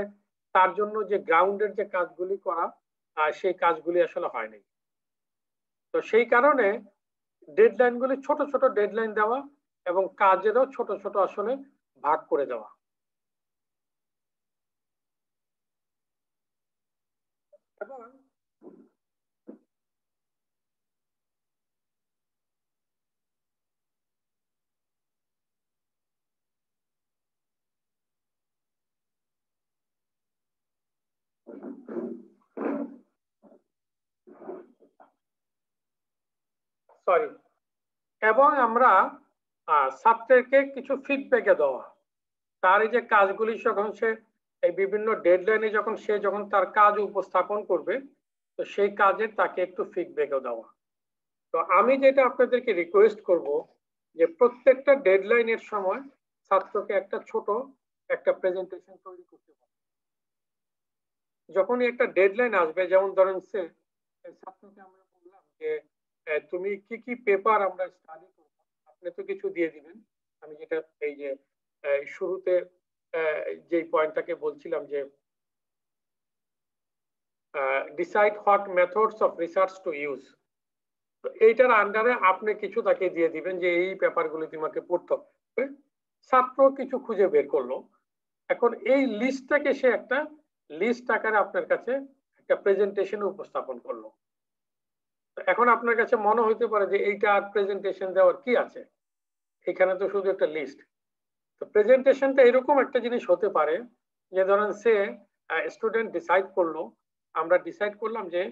তার জন্য যে গ্রাউন্ডের যে কাজগুলি করা সেই কাজগুলি আসলে হয়নি। তো সেই কারণে ডেডলাইনগুলি ছোট ছোট ডেডলাইন দেওয়া এবং কাজেরও ছোট ছোট আসলে ভাগ করে দেওয়া। এবং সরি এবং আমরা ছাত্রকে কিছু ফিডব্যাকে দেওয়া, তার এই যে কাজগুলি যখন সে এই বিভিন্ন ডেডলাইনে যখন তার কাজ উপস্থাপন করবে, তো সেই কাজে তাকে একটু ফিডব্যাকও দেওয়া। তো আমি যেটা আপনাদেরকে রিকোয়েস্ট করব যে প্রত্যেকটা ডেডলাইনের সময় ছাত্রকে একটা ছোট একটা প্রেজেন্টেশন তৈরি করতে হবে। যখনই একটা ডেডলাইন আসবে, যেমন ধরেন ছাত্রকে আমরা বললাম যে তুমি কি কি পেপার আমরা স্টাডি করব, আপনি তো কিছু দিয়ে দিবেন। আমি যেটা এই যে শুরুতে যে পয়েন্টটাকে বলছিলাম যে decide what methods of research to use, এইটার আন্ডারে আপনি কিছু তাকে দিয়ে দিবেন যে এই পেপারগুলো তোমাকে পড়তে হবে। ছাত্র কিছু খুঁজে বের করলো, এখন এই লিস্টটাকে সে একটা লিস্ট আকারে আপনার কাছে একটা প্রেজেন্টেশনে উপস্থাপন করলো। এখন আপনার কাছে মনে হইতে পারে যে এইটা আর প্রেজেন্টেশন দেওয়ার কি আছে, এখানে তো শুধু একটা লিস্ট। তো প্রেজেন্টেশনটা এরকম একটা জিনিস হতে পারে যে ধরেন স্টুডেন্ট ডিসাইড করলো, আমরা ডিসাইড করলাম যে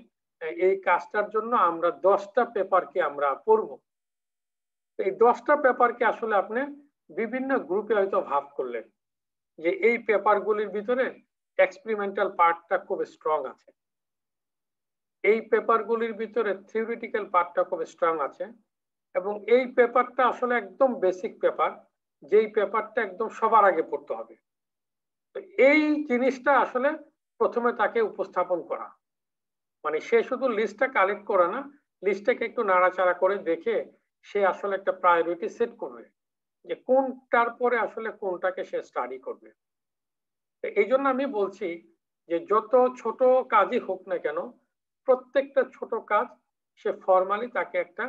এই কাজটার জন্য আমরা 10টা পেপারকে আমরা পড়বো। এই 10টা পেপারকে আসলে আপনি বিভিন্ন গ্রুপে হয়তো ভাগ করলেন যে এই পেপারগুলির ভিতরে এক্সপেরিমেন্টাল পার্টটা খুব স্ট্রং আছে, এই পেপারগুলির ভিতরে থিওরিটিক্যাল পার্টটা খুব স্ট্রং আছে, এবং এই পেপারটা আসলে একদম বেসিক পেপার, যেই পেপারটা একদম সবার আগে পড়তে হবে। তো এই জিনিসটা আসলে প্রথমে তাকে উপস্থাপন করা, মানে সে শুধু লিস্টটা কালেক্ট করা না, লিস্টটাকে একটু নাড়াচাড়া করে দেখে সে আসলে একটা প্রায়োরিটি সেট করবে যে কোনটার পরে আসলে কোনটাকে সে স্টাডি করবে। এই জন্য আমি বলছি যে যত ছোট কাজই হোক না কেন, প্রত্যেকটা ছোট কাজ সে ফর্মালি তাকে একটা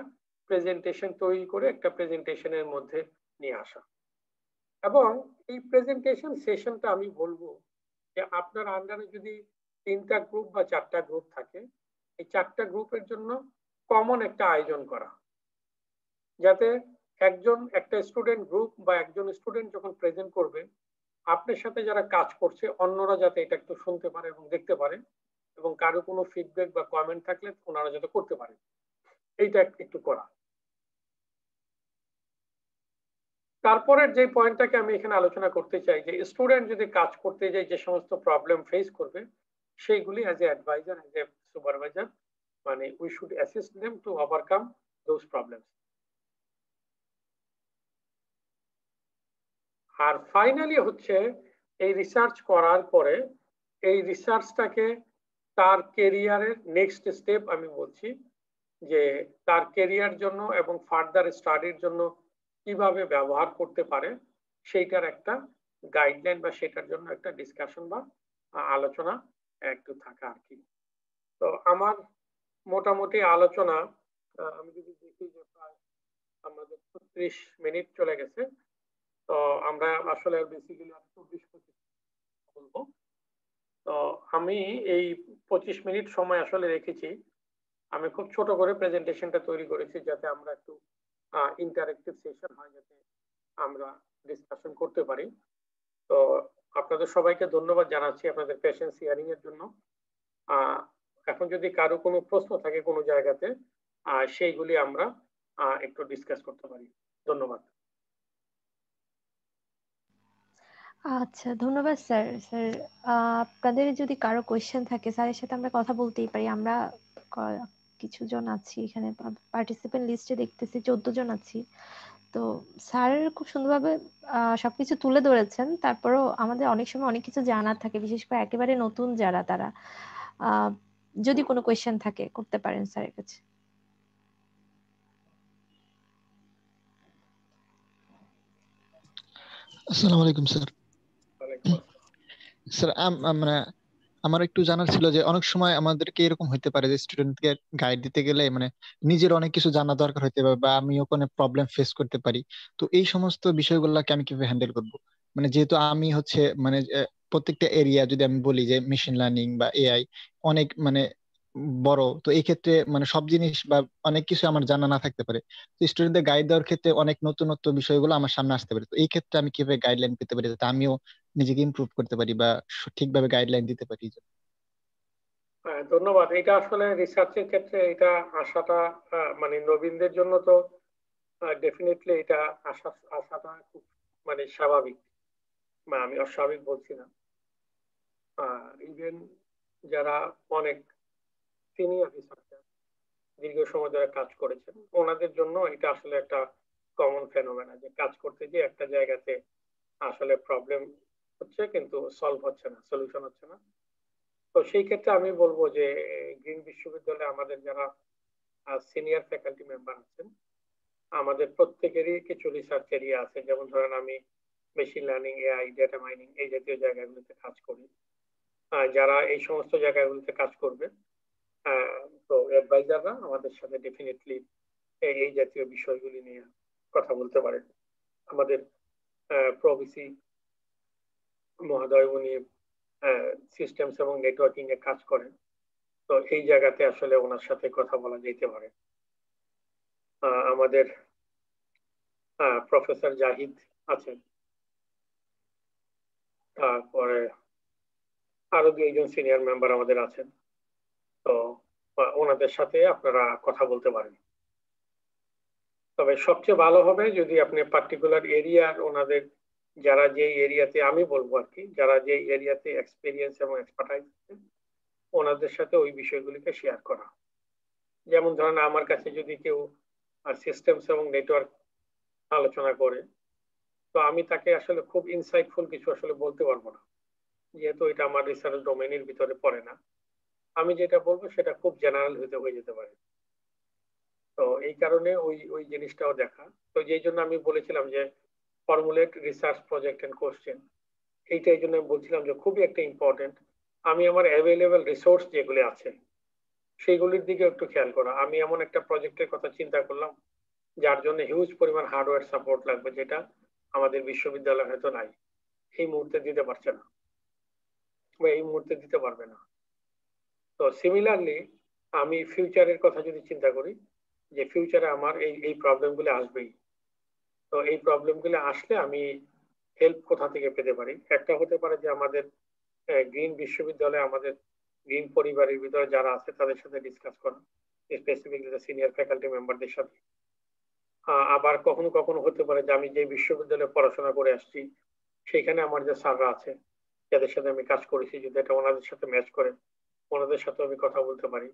প্রেজেন্টেশন তৈরি করে একটা প্রেজেন্টেশনের মধ্যে নিয়ে আসা। এবং এই প্রেজেন্টেশন সেশনটা আমি বলবো যে আপনার আন্ডারে যদি 3টা গ্রুপ বা 4টা গ্রুপ থাকে, এই 4টা গ্রুপের জন্য কমন একটা আয়োজন করা, যাতে একটা স্টুডেন্ট গ্রুপ বা একজন স্টুডেন্ট যখন প্রেজেন্ট করবে, আপনার সাথে যারা কাজ করছে অন্যরা যাতে এটা একটু শুনতে পারে এবং দেখতে পারে, এবং কারো কোনো ফিডব্যাক বা কমেন্ট থাকলে ওনারা যাতে করতে পারে, এইটা একটু করা। তারপরের যে পয়েন্টটাকে আমি এখানে আলোচনা করতে চাই যে স্টুডেন্ট যদি কাজ করতে যায় যে সমস্ত প্রবলেম ফেস করবে, সেইগুলি as a adviser, as a supervisor, মানে we should assist them to overcome those problems. আর ফাইনালি হচ্ছে এই রিসার্চ করার পরে এই রিসার্চটাকে তার কেরিয়ারের নেক্সট স্টেপ আমি বলছি যে তার কেরিয়ার জন্য এবং ফার্দার স্টাডির জন্য কিভাবে ব্যবহার করতে পারে, সেইটার একটা গাইডলাইন বা সেটার জন্য একটা ডিসকাশন বা আলোচনা একটু থাকা আর কি। তো আমার মোটামুটি আলোচনা আমি যদি দেখি যে প্রায় আমাদের 36 মিনিট চলে গেছে, তো আমরা আসলে বেসিক্যালি 24-25 বলবো। তো আমি এই 25 মিনিট সময় আসলে রেখেছি, আমি খুব ছোট করে প্রেজেন্টেশনটা তৈরি করেছি যাতে আমরা একটু ইন্টারেক্টিভ সেশন হয়, যাতে আমরা ডিসকাশন করতে পারি। তো আপনাদের সবাইকে ধন্যবাদ জানাচ্ছি আপনাদের পেশেন্স হিয়ারিং এর জন্য। এখন যদি কারো কোনো প্রশ্ন থাকে কোনো জায়গাতে, সেইগুলি আমরা একটু ডিসকাস করতে পারি। ধন্যবাদ। আচ্ছা, ধন্যবাদ স্যার। আপনাদের যদি কারো কোয়েশ্চেন থাকে স্যারের সাথে আমরা কথা বলতেই পারি। আমরা কিছু জন আছি এখানে, পার্টিসিপেন্ট লিস্টে দেখতেছি 14 জন আছি। তো স্যার খুব সুন্দরভাবে সবকিছু তুলে ধরেছেন, তারপরেও আমাদের অনেক সময় অনেক কিছু জানার থাকে, বিশেষ করে একেবারে নতুন যারা, তারা যদি কোনো কোয়েশ্চেন থাকে করতে পারেন স্যারের কাছে। আসসালামু আলাইকুম স্যার। স্যার মানে আমার একটু জানার ছিল যে অনেক সময় আমাদেরকে এরকম হইতে পারে যে স্টুডেন্টকে গাইড দিতে গেলে মানে নিজের অনেক কিছু জানা দরকার হইতে পারে, বা আমি ওখানে প্রবলেম ফেস করতে পারি। তো এই সমস্ত বিষয়গুলোকে আমি কিভাবে হ্যান্ডেল করব? মানে যেহেতু আমি হচ্ছে মানে প্রত্যেকটা এরিয়া যদি আমি বলি যে মেশিন লার্নিং বা এআই অনেক মানে বড়, তো এই ক্ষেত্রে মানে সব জিনিস বা অনেক কিছু আমার জানা না থাকতে পারে। তো স্টুডেন্টদের গাইড দেওয়ার ক্ষেত্রে অনেক নতুনত্ব বিষয়গুলো আমার সামনে আসতে পারে। তো এই ক্ষেত্রে আমি কিভাবে গাইডলাইন পেতে পারি যাতে আমিও নিজেকে ইমপ্রুভ করতে পারি বা ঠিকভাবে গাইডলাইন দিতে পারি? ধন্যবাদ। এটা আসলে রিসার্চের ক্ষেত্রে এটা আশাটা মানে নবীনদের জন্য তো ডেফিনেটলি এটা আশাটা খুব মানে স্বাভাবিক, বা আমি অস্বাভাবিক বলছি না। ইভেন যারা অনেক সিনিয়র রিসার্চার দীর্ঘ সময় ধরে কাজ করেছেন, ওনাদের জন্য এটা আসলে একটা কমন ফেনোমেনা যে কাজ করতে গিয়ে একটা জায়গাতে আসলে প্রবলেম হচ্ছে কিন্তু সলভ হচ্ছে না, সলিউশন হচ্ছে না। তো সেই ক্ষেত্রে আমি বলবো যে গ্রিন বিশ্ববিদ্যালয়ে আমাদের যারা সিনিয়র ফ্যাকাল্টি মেম্বার আছেন, আমাদের প্রত্যেকেরই কিছু রিসার্চ এরিয়া আছে। যেমন ধরেন আমি machine learning, AI, data mining এই জাতীয় জায়গাগুলোতে কাজ করি। যারা এই সমস্ত জায়গাগুলোতে কাজ করবে, তো অ্যাডভাইজাররা আমাদের সাথে ডেফিনেটলি এই জাতীয় বিষয়গুলি নিয়ে কথা বলতে পারেন। আমাদের প্রভিসি মহোদয় উনি সিস্টেমস এবং নেটওয়ার্কিং এ কাজ করেন, তো এই জায়গাতে আসলে ওনার সাথে কথা বলা যেতে পারে। আমাদের প্রফেসর জাহিদ আছেন, তারপরে আরো দুইজন সিনিয়র মেম্বার আমাদের আছেন, তো ওনাদের সাথে আপনারা কথা বলতে পারেন। তবে সবচেয়ে ভালো হবে যদি আপনি পার্টিকুলার এরিয়ার ওনাদের যারা যে এরিয়াতে, আমি বলবো আর কি, যারা যে এরিয়াতে এক্সপিরিয়েন্স এবং এক্সপার্টাইজ আছে ওনাদের সাথে ওই বিষয়গুলিকে শেয়ার করা। যেমন ধরেন আমার কাছে যদি কেউ সিস্টেমস এবং নেটওয়ার্ক আলোচনা করে, তো আমি তাকে আসলে খুব ইনসাইটফুল কিছু আসলে বলতে পারবো না, যেহেতু এটা আমার রিসার্চ ডোমেইনের ভিতরে পড়ে না। আমি যেটা বলবো সেটা খুব জেনারেল হয়ে যেতে পারে। তো এই কারণে ওই জিনিসটাও দেখা। তো যেই জন্য আমি বলেছিলাম যে formulate research project and question, এইটা এই জন্য আমি বলছিলাম যে খুবই একটা ইম্পর্টেন্ট। আমি আমার অ্যাভেলেবল রিসোর্স যেগুলি আছে সেইগুলির দিকে একটু খেয়াল করা। আমি এমন একটা প্রজেক্টের কথা চিন্তা করলাম যার জন্য হিউজ পরিমাণ হার্ডওয়্যার সাপোর্ট লাগবে, যেটা আমাদের বিশ্ববিদ্যালয় হয়তো নাই, এই মুহূর্তে দিতে পারছে না বা এই মুহূর্তে দিতে পারবে না। তো সিমিলারলি আমি ফিউচারের কথা যদি চিন্তা করি, যে ফিউচারে আমার এই প্রবলেমগুলো আসবেই, তো এই প্রবলেমগুলো আসলে আমি হেল্প কোথা থেকে পেতে পারি। একটা হতে পারে যে আমাদের গ্রিন বিশ্ববিদ্যালয়ে আমাদের গ্রিন পরিবারের ভিতরে যারা আছে তাদের সাথে ডিসকাস করা, স্পেসিফিকলি সিনিয়র ফ্যাকাল্টি মেম্বারদের সাথে। আবার কখনো কখনো হতে পারে যে আমি যে বিশ্ববিদ্যালয়ে পড়াশোনা করে আসছি সেখানে আমার যে স্যাররা আছে যাদের সাথে আমি কাজ করেছি, যদি এটা ওনাদের সাথে ম্যাচ করে ওনাদের সাথে আমি কথা বলতে পারি।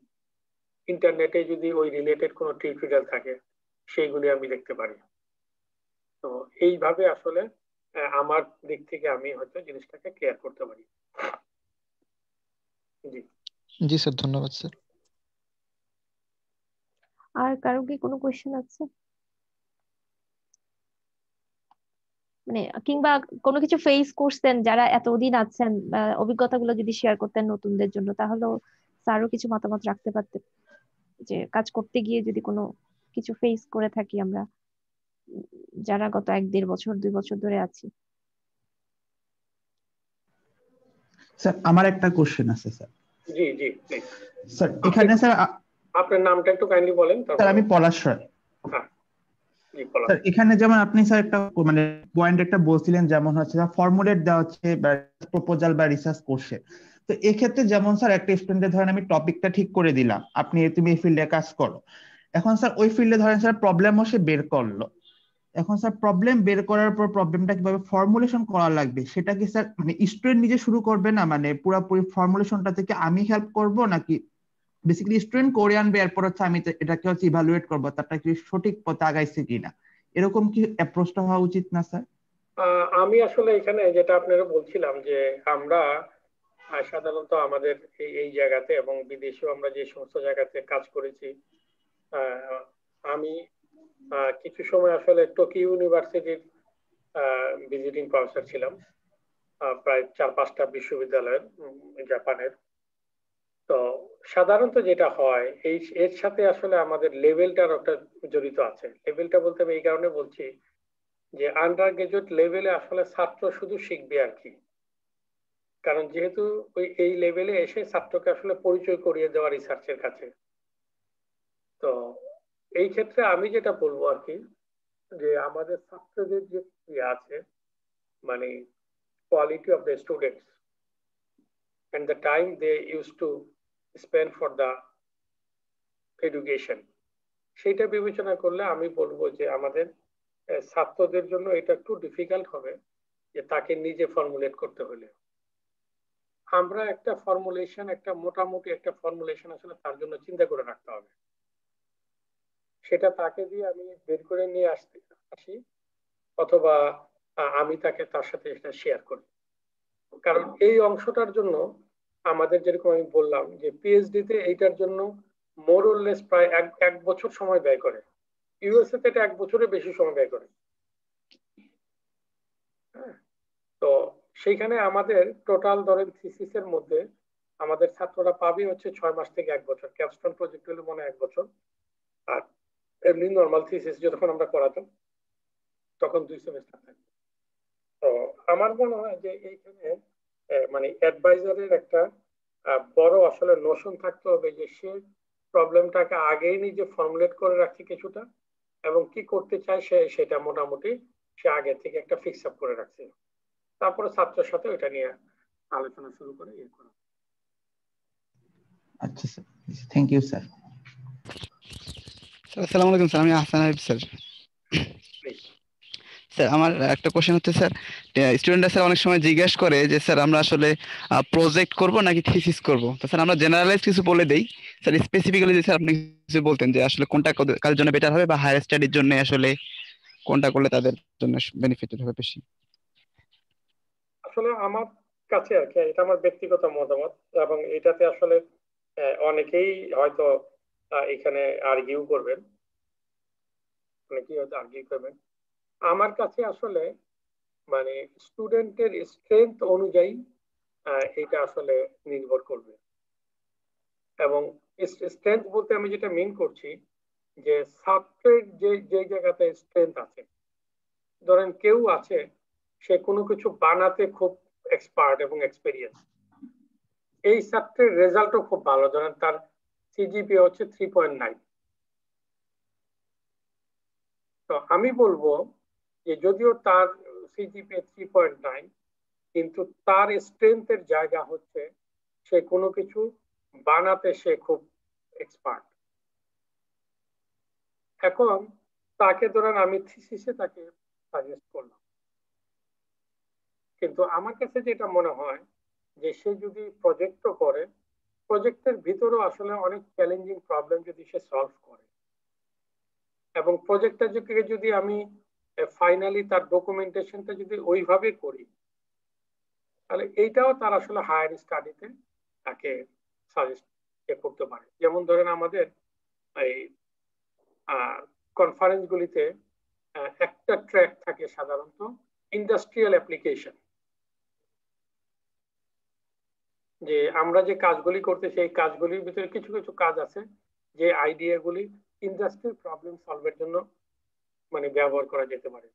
ইন্টারনেটে যদি ওই রিলেটেড কোনো টিউটোরিয়াল থাকে সেইগুলি আমি দেখতে পারি। তো এইভাবে আসলে আমার দিক থেকে আমি হয়তো জিনিসটাকে ক্লিয়ার করতে পারি। জি জি স্যার, ধন্যবাদ স্যার। আর কারো কি কোনো কোয়েশ্চেন আছে, মানে কিংবা কোনো কিছু ফেস করছেন যারা এতদিন আছেন, অভিজ্ঞতাগুলো যদি শেয়ার করতেন নতুনদের জন্য, তাহলেও স্যারও কিছু মতামত রাখতে পারতেন যে কাজ করতে গিয়ে যদি কোনো কিছু ফেস করে থাকি আমরা যারা গত 1-1.5 বছর 2 বছর ধরে আছি। স্যার আমার একটা কোশ্চেন আছে sir. G G please sir এখানে স্যার আপনার নামটা একটু কাইন্ডলি বলেন। স্যার আমি পলাশ রায়। স্যার এখানে যেমন আপনি স্যার একটা মানে পয়েন্ট একটা বলছিলেন, যেমন হচ্ছে ফর্মুলেট দেওয়া হচ্ছে বা প্রপোজাল বা রিসার্চ কোশ্চেন। তো এক্ষেত্রে যেমন স্যার একটা স্টুডেন্টের ধরেন আমি টপিকটা ঠিক করে দিলাম, তুমি এই ফিল্ডে কাজ করো। এখন স্যার ওই ফিল্ডে ধরেন স্যার প্রবলেমও সে বের করলো। এখন স্যার প্রবলেম বের করার পর প্রবলেমটা কিভাবে ফর্মুলেশন করা লাগবে সেটা কি স্যার মানে স্টুডেন্ট নিজে শুরু করবে না, মানে পুরোপুরি ফর্মুলেশনটা থেকে আমি হেল্প করব, নাকি বেসিক্যালি স্টুডেন্ট করে আনবে এরপর হচ্ছে আমি এটাকে হচ্ছে ইভালুয়েট করবো তারটা কি সঠিক পথে আগাইছে কিনা, এরকম কি অ্যাপ্রোচটা হওয়া উচিত না স্যার? আমি আসলে এখানে যেটা আপনারা বলছিলাম যে আমরা সাধারণত আমাদের এই জায়গাতে এবং বিদেশেও আমরা যে সমস্ত জায়গাতে কাজ করেছি, আমি কিছু সময় আসলে টোকিও ইউনিভার্সিটির ভিজিটিং প্রফেসর ছিলাম, প্রায় 4-5টা বিশ্ববিদ্যালয়ের জাপানের। তো সাধারণত যেটা হয় এর সাথে আসলে আমাদের লেভেলটার একটা জড়িত আছে। লেভেলটা বলতে আমি এই কারণে বলছি যে আন্ডার গ্রাজুয়েট লেভেলে আসলে ছাত্র শুধু শিখবে আর কি, কারণ যেহেতু এই লেভেলে এসে ছাত্রকে আসলে পরিচয় করিয়ে দেওয়া রিসার্চের কাছে। তো এই ক্ষেত্রে আমি যেটা বলবো আর কি, যে আমাদের ছাত্রদের যে আছে মানে quality of the students and the time they used to spend for the education, সেটা বিবেচনা করলে আমি বলবো যে আমাদের ছাত্রদের জন্য এটা একটু ডিফিকাল্ট হবে যে তাকে নিজে ফর্মুলেট করতে হলে। আমরা একটা ফর্মুলেশন, একটা মোটামুটি একটা ফর্মুলেশন আসলে তার জন্য চিন্তা করে রাখতে হবে। সেটা তাকে দিয়ে আমি বের করে নিয়ে আসি, অথবা আমি তার সাথে এটা শেয়ার করি। কারণ এই অংশটার জন্য আমাদের, যেরকম আমি বললাম, যে পিএইচডি তে এইটার জন্য মোর অর লেস প্রায় এক বছর সময় ব্যয় করে। ইউএসএ তে এটা 1 বছরের বেশি সময় ব্যয় করে। তো সেইখানে আমাদের টোটাল ধরেন থিসিসের মধ্যে আমাদের ছাত্ররা পাবে হচ্ছে 6 মাস থেকে 1 বছর। ক্যাপস্টোন প্রজেক্ট হলে মনে হয় 1 বছর, আর এমনি নর্মাল থিসিস যখন আমরা করাতাম তখন 2 সেমিস্টার থাকবে। তো আমার মনে হয় যে এইখানে মানে অ্যাডভাইজারের একটা বড় আসলে নোশন থাকতে হবে যে সে প্রবলেমটাকে আগেই নিজে ফর্মুলেট করে রাখছে কিছুটা, এবং কি করতে চায় সেটা মোটামুটি সে আগে থেকে একটা ফিক্স আপ করে রাখছে। তারপরে ছাত্রের সাথে ওইটা নিয়ে আলোচনা শুরু করে ইয়ে করা। আচ্ছা স্যার, থ্যাংক ইউ স্যার। আসসালামু আলাইকুম স্যার, আমি আহসান হাবিব স্যার। স্যার আমার একটা কোশ্চেন হচ্ছে স্যার, স্টুডেন্টরা স্যার অনেক সময় জিজ্ঞেস করে যে স্যার আমরা আসলে প্রজেক্ট করব নাকি থিসিস করব। তো স্যার আমরা জেনারেলাইজ কিছু বলে দেই, স্যার স্পেসিফিক্যালি যে স্যার আপনি কিছু বলতেন যে আসলে কোনটা কাদের জন্য বেটার হবে বা হায়ার স্টাডির জন্য আসলে কোনটা করলে তাদের জন্য বেনিফিটেড হবে বেশি। আসলে আমার কাছে আর কি এটা আমার ব্যক্তিগত মতামত, এবং এটাতে আসলে অনেকেই হয়তো এখানে আর্গিউ করবেন, অনেকেই হয়তো আর্গিউ করবেন। আমার কাছে আসলে মানে স্টুডেন্টের স্ট্রেংথ অনুযায়ী এটা আসলে নির্ভর করবে। এবং স্ট্রেংথ বলতে আমি যেটা মিন করছি যে ছাত্রের যে জায়গাতে স্ট্রেংথ আছে, ধরেন কেউ আছে সে কোনো কিছু বানাতে খুব এক্সপার্ট এবং এক্সপেরিয়েন্স, এই ছাত্রের রেজাল্টও খুব ভালো, ধরেন তার সিজিপিএ হচ্ছে 3.9। তো আমি বলবো যে যদিও তার সিজিপিএ 3.9, কিন্তু তার স্ট্রেংথের জায়গা হচ্ছে সে কোনো কিছু বানাতে সে খুব এক্সপার্ট। এখন তাকে ধরেন আমি থিসিসে তাকে সাজেস্ট করলাম, কিন্তু আমার কাছে যেটা মনে হয় যে সে যদি প্রজেক্টও করে, প্রজেক্টের ভিতরেও আসলে অনেক চ্যালেঞ্জিং প্রবলেম যদি সে সলভ করে, এবং প্রজেক্টটা যদি আমি ফাইনালি তার ডকুমেন্টেশনটা যদি ওইভাবে করি, তাহলে এইটাও তার আসলে হায়ার স্টাডিতে তাকে সাজেস্ট করতে পারে। যেমন ধরেন আমাদের এই কনফারেন্স গুলিতে একটা ট্র্যাক থাকে সাধারণত ইন্ডাস্ট্রিয়াল অ্যাপ্লিকেশন, যে আমরা যে কাজগুলি করতে সেই কাজগুলির ভিতরে কিছু কিছু কাজ আছে যে আইডিয়াগুলি ইন্ডাস্ট্রিয়াল প্রবলেম সলভের জন্য মানে ব্যবহার করা যেতে পারে,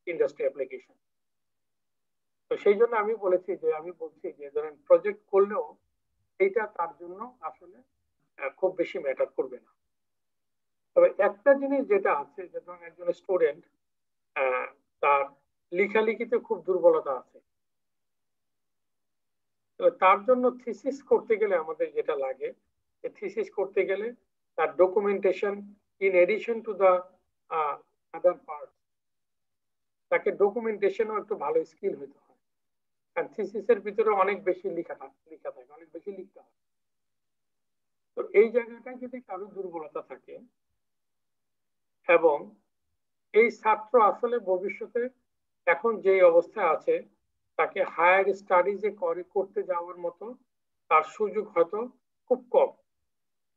ইন্ডাস্ট্রি অ্যাপ্লিকেশন। তো সেই জন্য আমি বলছি যে ধরেন প্রজেক্ট করলেও এইটা তার জন্য আসলে খুব বেশি ম্যাটার করবে না। তবে একটা জিনিস যেটা আছে, যে ধরেন একজন স্টুডেন্ট তার লেখালেখিতে খুব দুর্বলতা আছে, তো তার জন্য থিসিস করতে গেলে আমাদের যেটা লাগে, থিসিস করতে গেলে তার documentation in addition to the other part, তাকে ডকুমেন্টেশনও একটু ভালো স্কিল হইতে হয়, কারণ থিসিসের ভিতরে অনেক বেশি লেখা থাকে, অনেক বেশি লিখতে হয়। তো এই জায়গাটায় যদি কারো দুর্বলতা থাকে, এবং এই ছাত্র আসলে ভবিষ্যতে এখন যে অবস্থায় আছে তাকে হায়ার স্টাডিজে করতে যাওয়ার মতো তার সুযোগ হয়তো খুব কম,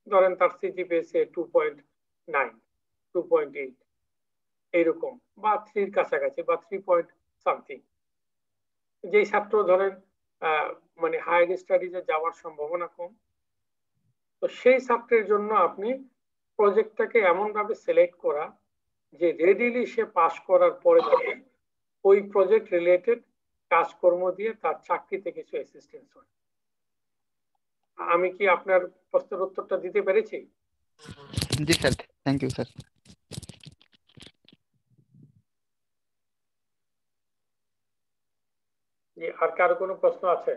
ধরেন তার সিজিপিএ 2.9 2.8 এইরকম, বা 3 কাছাকাছি, বা 3 সামথিং, যেই ছাত্র ধরেন মানে হায়ার স্টাডিজে যাওয়ার সম্ভাবনা কম। তো সেই ছাত্রের জন্য আপনি প্রজেক্টটাকে এমন ভাবে সিলেক্ট করা যে রেডিলি সে পাস করার পরে যাতে ওই প্রজেক্ট রিলেটেড কাজকর্ম দিয়ে তার চাকরিতে কিছু অ্যাসিস্ট্যান্স হয়। আমি কি আপনার প্রশ্নের উত্তরটা দিতে পেরেছি? জি স্যার, থ্যাংক ইউ স্যার। আর কারো কোনো প্রশ্ন আছে?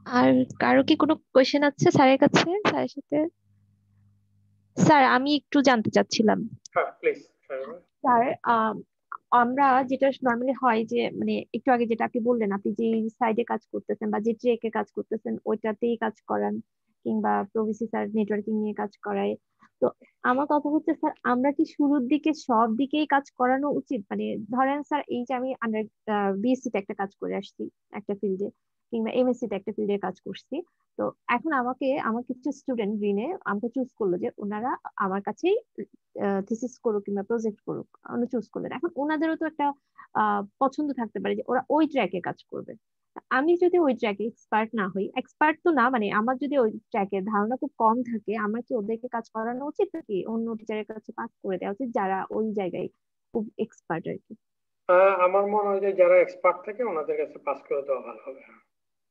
আর কারো কি কোনো কোয়েশ্চেন আছে স্যারের কাছে? স্যারের সাথে স্যার আমি একটু জানতে চাচ্ছিলাম হ্যাঁ প্লিজ। স্যার, আমরা যেটা নর্মালি হয় যে মানে একটু আগে যেটা আপনি বললেন, আপনি যে সাইডে কাজ করতেছেন বা যে ট্রেকে কাজ করতেছেন ওইটাতেই কাজ করান, কিংবা প্রভিসি স্যার নেটওয়ার্কিং নিয়ে কাজ করায়। তো আমার কথা হচ্ছে স্যার, আমরা কি শুরুর দিকে সব দিকেই কাজ করানো উচিত? মানে ধরেন স্যার, এই যে আমি আন্ডার বিএসসি তে একটা কাজ করে আসছি একটা ফিল্ডে, কিংবা এমএসসি তে একটা ফিল্ডে কাজ করছি। তো এখন আমার কিছু স্টুডেন্ট গ্রিনে আমাকে চুজ করলো যে ওনারা আমার কাছেই থিসিস করুক কিংবা প্রজেক্ট করুক, ওরা চুজ করলেন। এখন ওনাদেরও তো একটা পছন্দ থাকতে পারে যে ওরা ওই ট্র্যাকে কাজ করবে। আমি যদি ওই ট্র্যাকে এক্সপার্ট না হই, এক্সপার্ট তো না মানে আমার যদি ওই ট্র্যাকের ধারণা খুব কম থাকে, আমার কি ওদেরকে কাজ করানো উচিত নাকি অন্য টিচারের কাছে পাস করে দেওয়া উচিত যারা ওই জায়গায় খুব এক্সপার্ট আর কি? আমার মনে হয় যে যারা এক্সপার্ট থাকে ওনাদের কাছে পাস করে দেওয়া ভালো হবে।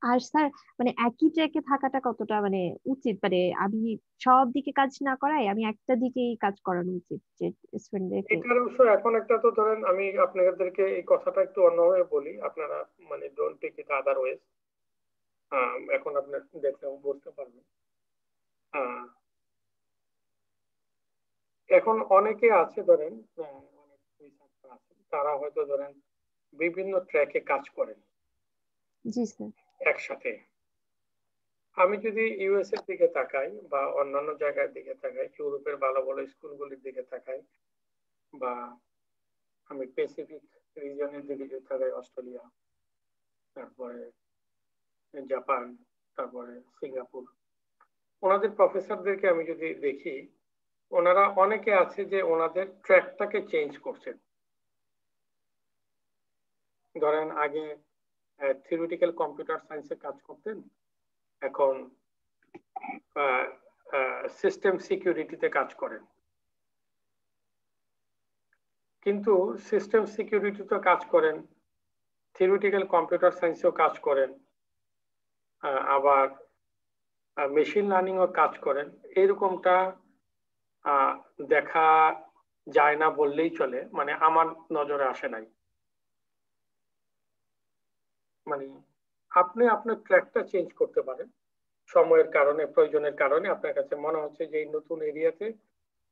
আর স্যার মানে একই ট্র্যাকে থাকাটা কতটা মানে উচিত? মানে আমি সব দিকে কাজ না করাই আমি একটা দিকেই কাজ করানো উচিত যে স্টুডেন্টদেরকে? এটার অবশ্য এখন একটা তো ধরেন আমি আপনাদেরকে এই কথাটা একটু অন্যভাবে বলি, আপনারা মানে ডোন্ট টেক ইট আদারওয়েজ। এখন আপনার দেখলেও বুঝতে পারবেন। এখন অনেকে আছে ধরেন, অনেক রিসার্চার আছেন, তারা হয়তো ধরেন বিভিন্ন ট্র্যাকে কাজ করেন জি স্যার। একসাথে। আমি যদি ইউএস এর দিকে তাকাই বা অন্যান্য জায়গার দিকে তাকাই, ইউরোপের ভালো ভালো স্কুলগুলির দিকে তাকাই, বা আমি প্যাসিফিক রিজিয়নের দিকে যদি তাকাই, অস্ট্রেলিয়া, তারপরে জাপান, তারপরে সিঙ্গাপুর, ওনাদের প্রফেসরদেরকে আমি যদি দেখি, ওনারা অনেকে আছে যে ওনাদের ট্র্যাকটাকে চেঞ্জ করছেন। ধরেন আগে থিওরিটিক্যাল কম্পিউটার সায়েন্সে কাজ করতেন, এখন সিস্টেম সিকিউরিটিতে কাজ করেন। কিন্তু সিস্টেম সিকিউরিটিতে কাজ করেন, থিওরিটিক্যাল কম্পিউটার সায়েন্সেও কাজ করেন, আবার মেশিন লার্নিংও কাজ করেন। এরকমটা দেখা যায় না বললেই চলে, মানে আমার নজরে আসে নাই। মানে আপনি আপনার ট্র্যাকটা চেঞ্জ করতে পারেন সময়ের কারণে, প্রয়োজনের কারণে। আপনার কাছে মনে হচ্ছে যে এই নতুন এরিয়াতে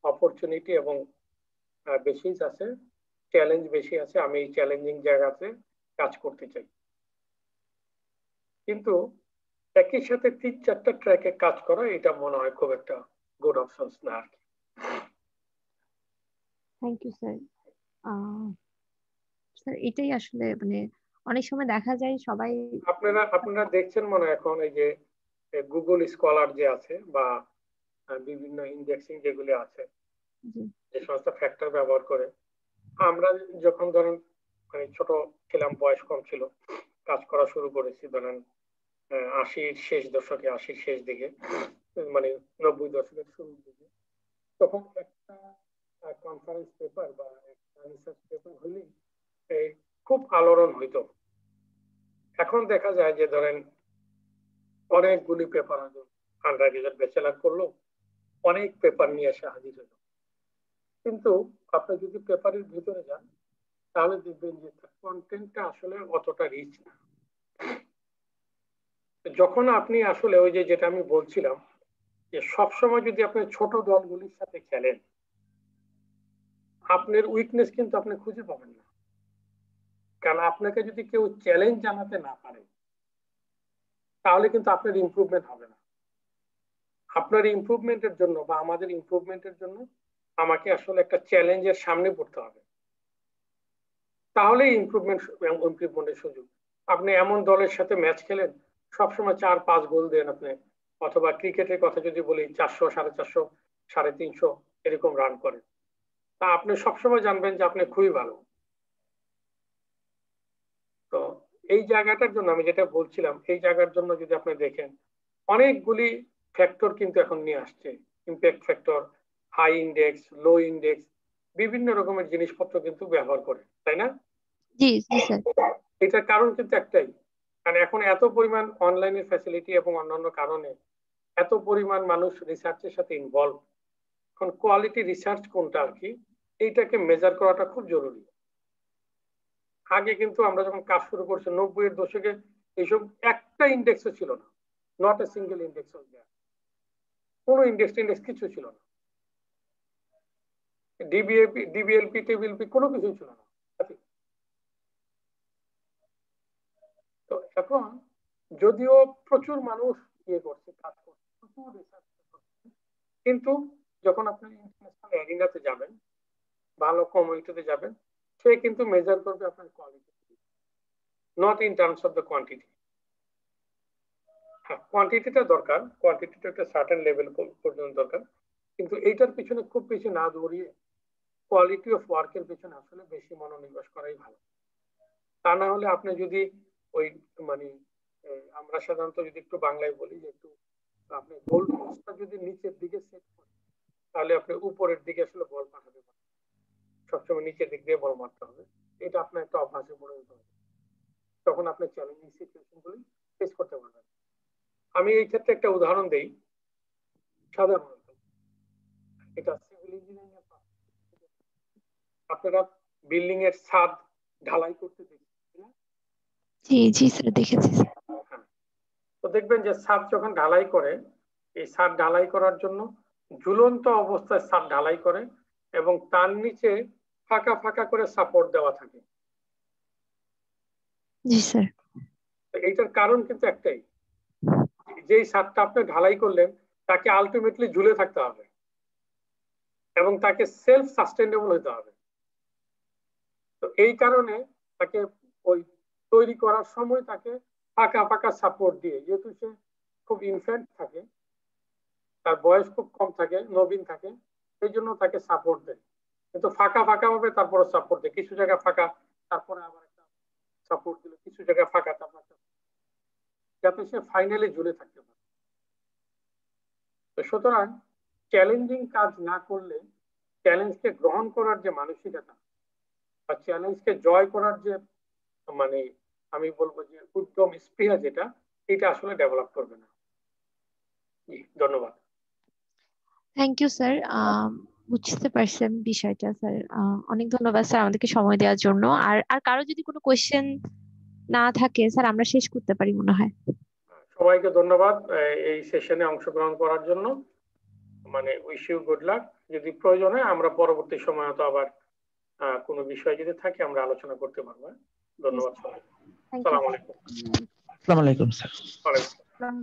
অপরচুনিটি এবং বেশি আছে, চ্যালেঞ্জ বেশি আছে, আমি এই চ্যালেঞ্জিং জায়গাতে কাজ করতে চাই। কিন্তু একই সাথে 3-4টা ট্র্যাকে কাজ করা, এটা মনে হয় খুব একটা গুড অপশন না আর কি। Thank you sir. স্যার এটাই আসলে মানে অনেক সময় দেখা যায় সবাই আপনারা দেখছেন মনে এখন এই যে গুগল স্কলার যে আছে বা বিভিন্ন ইন্ডেক্সিং যেগুলি আছে, যে সমস্ত ফ্যাক্টর ব্যবহার করে, আমরা যখন ধরেন মানে ছোট ছিলাম, বয়স কম ছিল, কাজ করা শুরু করেছি ধরেন 80-র শেষ দশকে, 80-র শেষ দিকে, মানে 90 দশকের শুরুর দিকে, তখন একটা কনফারেন্স পেপার বা একটা রিসার্চ পেপার হলে খুব আলোড়ন হইতো। এখন দেখা যায় যে ধরেন অনেকগুলি পেপার আন্ডার গ্রাজুয়েট ব্যাচেলার করলো, অনেক পেপার নিয়ে এসে হাজির হলো, কিন্তু আপনি যদি পেপারের ভিতরে যান তাহলে দেখবেন যে কন্টেন্টটা আসলে অতটা রিচ না। যখন আপনি আসলে ওই যে যেটা আমি বলছিলাম যে সবসময় যদি আপনি ছোট দলগুলির সাথে খেলেন, আপনার উইকনেস কিন্তু আপনি খুঁজে পাবেন না। কারণ আপনাকে যদি কেউ চ্যালেঞ্জ জানাতে না পারে, তাহলে কিন্তু আপনার ইমপ্রুভমেন্ট হবে না। আপনার ইমপ্রুভমেন্টের জন্য বা আমাদের ইমপ্রুভমেন্টের জন্য আমাকে আসলে একটা চ্যালেঞ্জের সামনে পড়তে হবে, তাহলে ইমপ্রুভমেন্টের সুযোগ। আপনি এমন দলের সাথে ম্যাচ খেলেন, সবসময় 4-5 গোল দেন আপনি, অথবা ক্রিকেটের কথা যদি বলি 400, 450, 350 এরকম রান করেন, তা আপনি সবসময় জানবেন যে আপনি খুবই ভালো। তো এই জায়গাটার জন্য আমি যেটা বলছিলাম, এই জায়গার জন্য যদি আপনি দেখেন, অনেকগুলি ফ্যাক্টর কিন্তু এখন নিয়ে আসছে, ইম্প্যাক্ট ফ্যাক্টর, হাই ইন্ডেক্স, লো ইন্ডেক্স, বিভিন্ন রকমের জিনিসপত্র কিন্তু ব্যবহার করে, তাই না? জি জি স্যার। এটার কারণ কিন্তু একটাই, কারণ এখন এত পরিমাণ অনলাইনের ফ্যাসিলিটি এবং অন্যান্য কারণে এত পরিমাণ মানুষ রিসার্চের সাথে ইনভলভ, এখন কোয়ালিটি রিসার্চ কোনটা আর কি এইটাকে মেজার করাটা খুব জরুরি। আগে কিন্তু আমরা যখন কাজ শুরু করছি 90-এর দশকে এইসব একটা ইন্ডেক্সও ছিল না, নট এ সিঙ্গেল ইন্ডেক্স, কোনো ইন্ডেক্স কিছু ছিল না, ডিবিএলপি টেবিএলপি কোনো কিছু ছিল না। তো এখন যদিও প্রচুর মানুষ ইয়ে করছে, কাজ করছে, প্রচুর রিসার্চ করছে, কিন্তু যখন আপনি ইন্টারন্যাশনাল এরিনাতে যাবেন, ভালো কমিউনিটিতে যাবেন, সে কিন্তু মেজার করবে আপনার quality, not in terms of the quantity. হ্যাঁ, কোয়ান্টিটিটা দরকার, কোয়ান্টিটিটা একটা সার্টেন লেভেল পর্যন্ত দরকার, কিন্তু এইটার পিছনে খুব বেশি না দৌড়িয়ে কোয়ালিটি অফ ওয়ার্কের পিছনে আসলে বেশি মনোনিবেশ করাই ভালো। তা না হলে আপনি যদি ওই মানে আমরা সাধারণত যদি একটু বাংলায় বলি যে একটু আপনি গোল পোস্টটা যদি নিচের দিকে সেট করেন তাহলে আপনি উপরের দিকে আসলে বল পাঠাতে পারেন, সবসময় নিচের দিক দিয়ে বল মারতে হবে, এটা আপনার একটা অভ্যাসে পরিণত হবে, তখন আপনি চ্যালেঞ্জিং সিচুয়েশন গুলি ফেস করতে পারবেন। আমি এই ক্ষেত্রে একটা উদাহরণ দেই। সাধারণত এটা সিভিল ইঞ্জিনিয়ারিং এর, আপনারা বিল্ডিং এর ছাদ ঢালাই করতে দেখেন? জি জি স্যার, দেখেছি। তো দেখবেন যে ছাদ যখন ঢালাই করে, এই ছাদ ঢালাই করার জন্য ঝুলন্ত অবস্থায় ছাদ ঢালাই করে এবং তার নিচে ফাঁকা ফাঁকা করে সাপোর্ট দেওয়া থাকে। জি স্যার। এইটার কারণ কিন্তু একটাই, যেই ছাদটা আপনি ঢালাই করলেন তাকে আলটিমেটলি ঝুলে থাকতে হবে এবং তাকে সেলফ সাস্টেইনেবল হতে হবে। তো এই কারণে তাকে ওই তৈরি করার সময় তাকে ফাঁকা ফাঁকা সাপোর্ট দিয়ে, যেহেতু সে খুব ইনফ্যান্ট থাকে, তার বয়স খুব কম থাকে, নবীন থাকে, সেই জন্য তাকে সাপোর্ট দেয়, কিন্তু ফাঁকা ফাঁকা ভাবে তারপরে সাপোর্ট দেয়, কিছু জায়গা ফাঁকা তারপরে আবার একটা সাপোর্ট দিল, কিছু জায়গা ফাঁকা তারপর যাতে সে ফাইনালি ঝুলে থাকতে পারে। তো সুতরাং চ্যালেঞ্জিং কাজ না করলে চ্যালেঞ্জকে গ্রহণ করার যে মানসিকতা বা চ্যালেঞ্জকে জয় করার যে মানে আমি বলবো যে উদ্যম, স্পৃহা, যেটা এটা আসলে ডেভেলপ করবে না। ধন্যবাদ। থ্যাংক ইউ স্যার, বুঝতে পারছেন বিষয়টা স্যার। অনেক ধন্যবাদ স্যার আমাদেরকে সময় দেওয়ার জন্য। আর আর কারো যদি কোনো কোয়েশ্চেন না থাকে স্যার, আমরা শেষ করতে পারি মনে হয়। সবাইকে ধন্যবাদ এই সেশনে অংশগ্রহণ করার জন্য। মানে উইশ ইউ গুড লাক। যদি প্রয়োজন হয় আমরা পরবর্তী সময় তো আবার কোনো বিষয় যদি থাকে আমরা আলোচনা করতে পারবো। ধন্যবাদ সবাই। আসসালামু আলাইকুম। আসসালামু আলাইকুম স্যার। ওয়ালাইকুম আসসালাম।